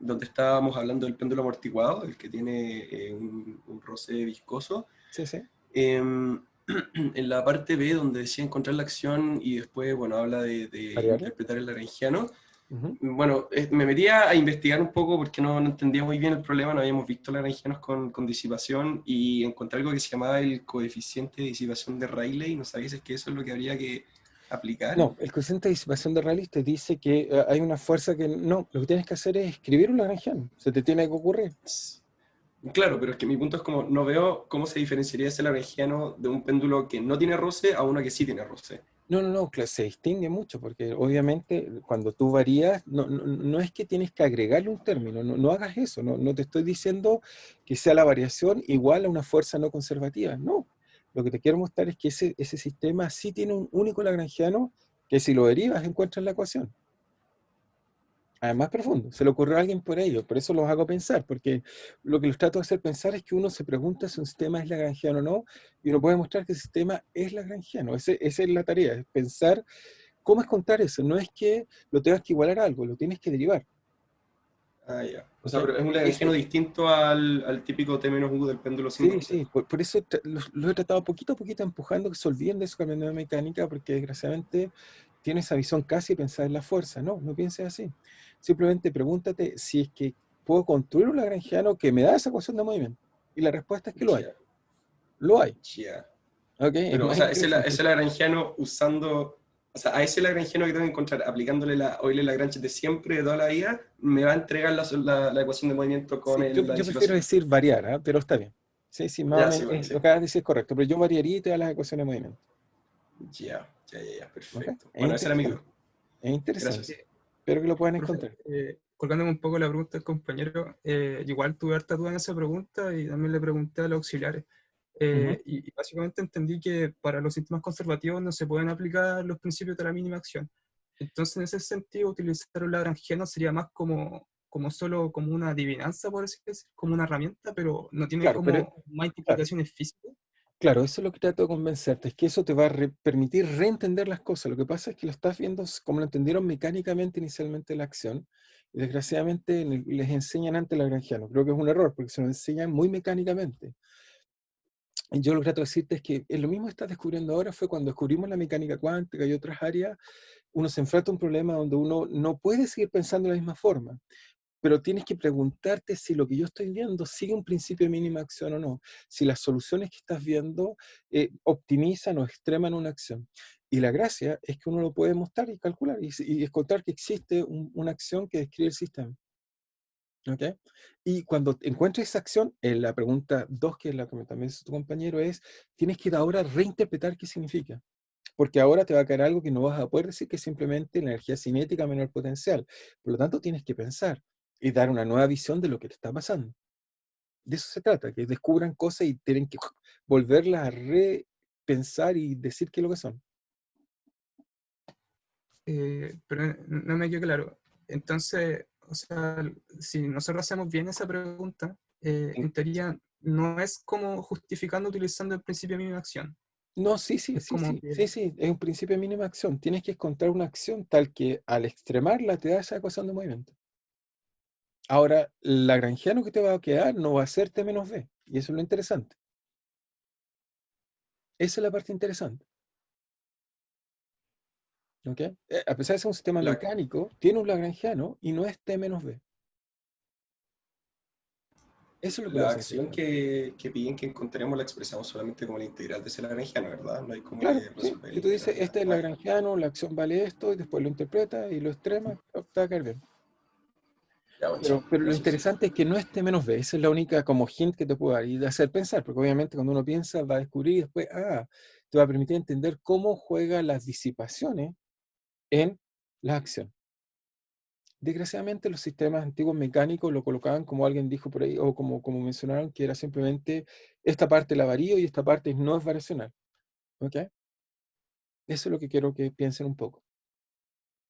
donde estábamos hablando del péndulo amortiguado, el que tiene un roce viscoso, Sí, sí. en la parte B, donde decía encontrar la acción y después, bueno, habla de Variable. interpretar el lagrangiano. Ujú. Bueno, me metí a investigar un poco porque no entendía muy bien el problema, no habíamos visto lagrangianos con disipación y encontré algo que se llamaba el coeficiente de disipación de Rayleigh, no sabía si es que eso es lo que habría que aplicar. No, el coeficiente de disipación de Rayleigh te dice que hay una fuerza que no, lo que tienes que hacer es escribir un lagrangiano, se te tiene que ocurrir. Claro, pero es que mi punto es como, no veo cómo se diferenciaría ese lagrangiano de un péndulo que no tiene roce a uno que sí tiene roce. No, se distingue mucho, porque obviamente cuando tú varías, no es que tienes que agregarle un término, no hagas eso, no te estoy diciendo que sea la variación igual a una fuerza no conservativa, no. Lo que te quiero mostrar es que ese sistema sí tiene un único lagrangiano que si lo derivas encuentras la ecuación. Además profundo, se le ocurrió a alguien por ello, por eso los hago pensar, porque lo que los trato de hacer pensar es que uno se pregunta si un sistema es lagrangiano o no, y uno puede mostrar que el sistema es lagrangiano. Esa es la tarea, es pensar cómo es contar eso. No es que lo tengas que igualar a algo, lo tienes que derivar. Ah, ya. O ¿Ok? sea, pero es un lagrangiano distinto al típico T menos U del péndulo sin roce. Sí, por eso los he tratado poquito a poquito empujando que se olviden de eso cambiando de mecánica, porque desgraciadamente tiene esa visión casi pensada en la fuerza. No pienses así. Simplemente pregúntate si es que puedo construir un lagrangiano que me da esa ecuación de movimiento. Y la respuesta es que lo hay. Ya, Lo hay. ya. ¿Ok? Es Pero, o más sea, interesante. ese lagrangiano usando, o sea, a ese lagrangiano que tengo que encontrar, aplicándole la Euler-Lagrange de siempre, de toda la vida, me va a entregar la ecuación de movimiento con Sí, yo la prefiero disipación. decir variar, ¿ah? Pero está bien. Sí, más o Ya, sí, menos bueno, sí. lo que acabas de decir es correcto, pero yo variaría y te da las ecuaciones de movimiento. Ya, ¿Ok? perfecto. Es Bueno, ese era mi duda. interesante. Es interesante. Gracias. Espero que lo puedan Profe, encontrar. colgándome un poco la pregunta del compañero, igual tuve harta duda en esa pregunta y también le pregunté a los auxiliares. Ujú. Y básicamente entendí que para los sistemas conservativos no se pueden aplicar los principios de la mínima acción. Entonces, en ese sentido, utilizar un lagrangiano sería más como solo como una adivinanza, por así decirlo, como una herramienta, pero no tiene Claro, pero como más claro, implicaciones físicas. claro, eso es lo que trato de convencerte, es que eso te va a permitir reentender las cosas. Lo que pasa es que lo estás viendo como lo entendieron mecánicamente inicialmente la acción, y desgraciadamente les enseñan antes el lagrangiano. Creo que es un error, porque se lo enseñan muy mecánicamente. Y yo lo que trato de decirte es que lo mismo que estás descubriendo ahora fue cuando descubrimos la mecánica cuántica y otras áreas, uno se enfrenta a un problema donde uno no puede seguir pensando de la misma forma, pero tienes que preguntarte si lo que yo estoy viendo sigue un principio de mínima acción o no, si las soluciones que estás viendo optimizan o extreman una acción. Y la gracia es que uno lo puede mostrar y calcular y encontrar que existe una acción que describe el sistema. ¿Ok? Y cuando encuentres esa acción, la pregunta 2, que es la que también hizo tu compañero, es, tienes que ahora reinterpretar qué significa. Porque ahora te va a caer algo que no vas a poder decir que es simplemente la energía cinética menor potencial. Por lo tanto, tienes que pensar y dar una nueva visión de lo que te está pasando. De eso se trata, que descubran cosas y tienen que volverlas a repensar y decir qué es lo que son. Pero no me quedó claro. Entonces, o sea, si nosotros hacemos bien esa pregunta, en teoría no es como justificando utilizando el principio de mínima acción. No, Es como que, es un principio de mínima acción. Tienes que encontrar una acción tal que al extremarla te da esa ecuación de movimiento. Ahora, el lagrangiano que te va a quedar no va a ser T menos B. Y eso es lo interesante. Esa es la parte interesante. ¿Ok? A pesar de ser un sistema La, mecánico, tiene un lagrangiano y no es T menos B. Eso es lo que lo la hace acción interesante. que piden que encontremos la expresamos solamente como la integral de ese lagrangiano, ¿verdad? No hay como Claro, que sí. resolver la Si tú dices, integral ya. este es el Ah, ya. lagrangiano, la acción vale esto, y después lo interpreta y lo extrema, te va a caer bien. Ya, buenísimo. Pero lo Gracias. interesante es que no es T menos B. Esa es la única como hint que te puedo dar y de hacer pensar, porque obviamente cuando uno piensa va a descubrir y después, te va a permitir entender cómo juegan las disipaciones en las acciones. Desgraciadamente los sistemas antiguos mecánicos lo colocaban como alguien dijo por ahí, o como mencionaron, que era simplemente esta parte la varío y esta parte no es variacional. ¿Ok? Eso es lo que quiero que piensen un poco.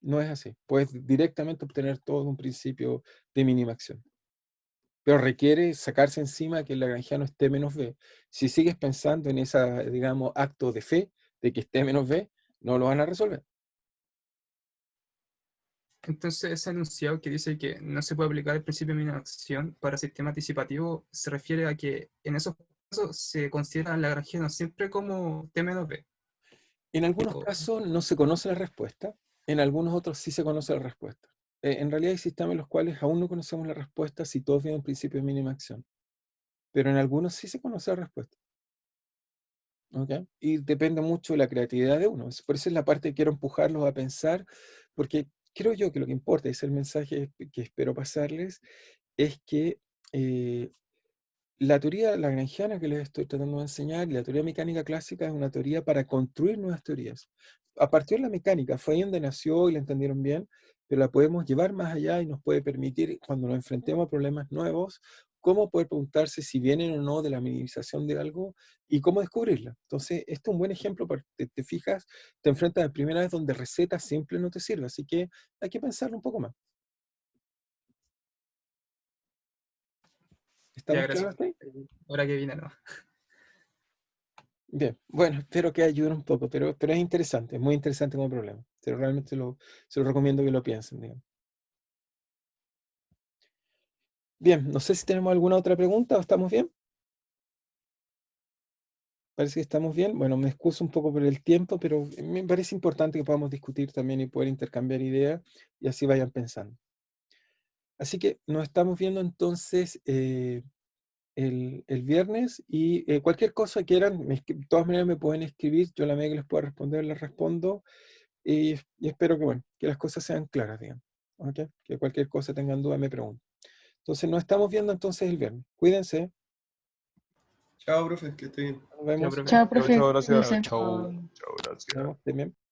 No es así. Puedes directamente obtener todo de un principio de mínima acción. Pero requiere sacarse encima que el lagrangiano es T menos B. Si sigues pensando en ese, digamos, acto de fe de que es T menos B, no lo van a resolver. Entonces, ese enunciado que dice que no se puede aplicar el principio de mínima acción para sistema anticipativo se refiere a que en esos casos se considera el lagrangiano siempre como T menos B. En algunos O- casos no se conoce la respuesta, en algunos otros sí se conoce la respuesta. En realidad hay sistemas en los cuales aún no conocemos la respuesta si todos vienen un principio de mínima acción. Pero en algunos sí se conoce la respuesta. ¿Ok? Y depende mucho de la creatividad de uno. Por eso es la parte que quiero empujarlos a pensar, porque creo yo que lo que importa, es el mensaje que espero pasarles, es que la teoría lagrangiana que les estoy tratando de enseñar, y la teoría mecánica clásica, es una teoría para construir nuevas teorías. A partir de la mecánica, fue ahí donde nació y la entendieron bien, pero la podemos llevar más allá y nos puede permitir, cuando nos enfrentemos a problemas nuevos, cómo poder preguntarse si vienen o no de la minimización de algo y cómo descubrirla. Entonces, este es un buen ejemplo, para que te fijas, te enfrentas la primera vez donde receta simple no te sirve, así que hay que pensarlo un poco más. Ya, ¿Estamos gracias. claros hasta ahí? Ahora que viene, ¿no? Bien, bueno, espero que ayude un poco, pero es interesante, es muy interesante como problema. Pero realmente se lo recomiendo que lo piensen, digamos. Bien, no sé si tenemos alguna otra pregunta o estamos bien. Parece que estamos bien. Bueno, me excuso un poco por el tiempo, pero me parece importante que podamos discutir también y poder intercambiar ideas y así vayan pensando. Así que nos estamos viendo entonces el viernes y cualquier cosa quieran, de todas maneras me pueden escribir, yo la medida que les pueda responder, les respondo. Y espero que, bueno, que las cosas sean claras, digamos. ¿Ok? Que cualquier cosa tengan duda me pregunten. Entonces nos estamos viendo entonces el viernes. Cuídense. Chao, profe, que esté bien. Nos Ya, vemos. profe. Chao, Chao, profe, chao, gracias. cuídese. Chao, chao, Nos gracias. vemos. Estén bien.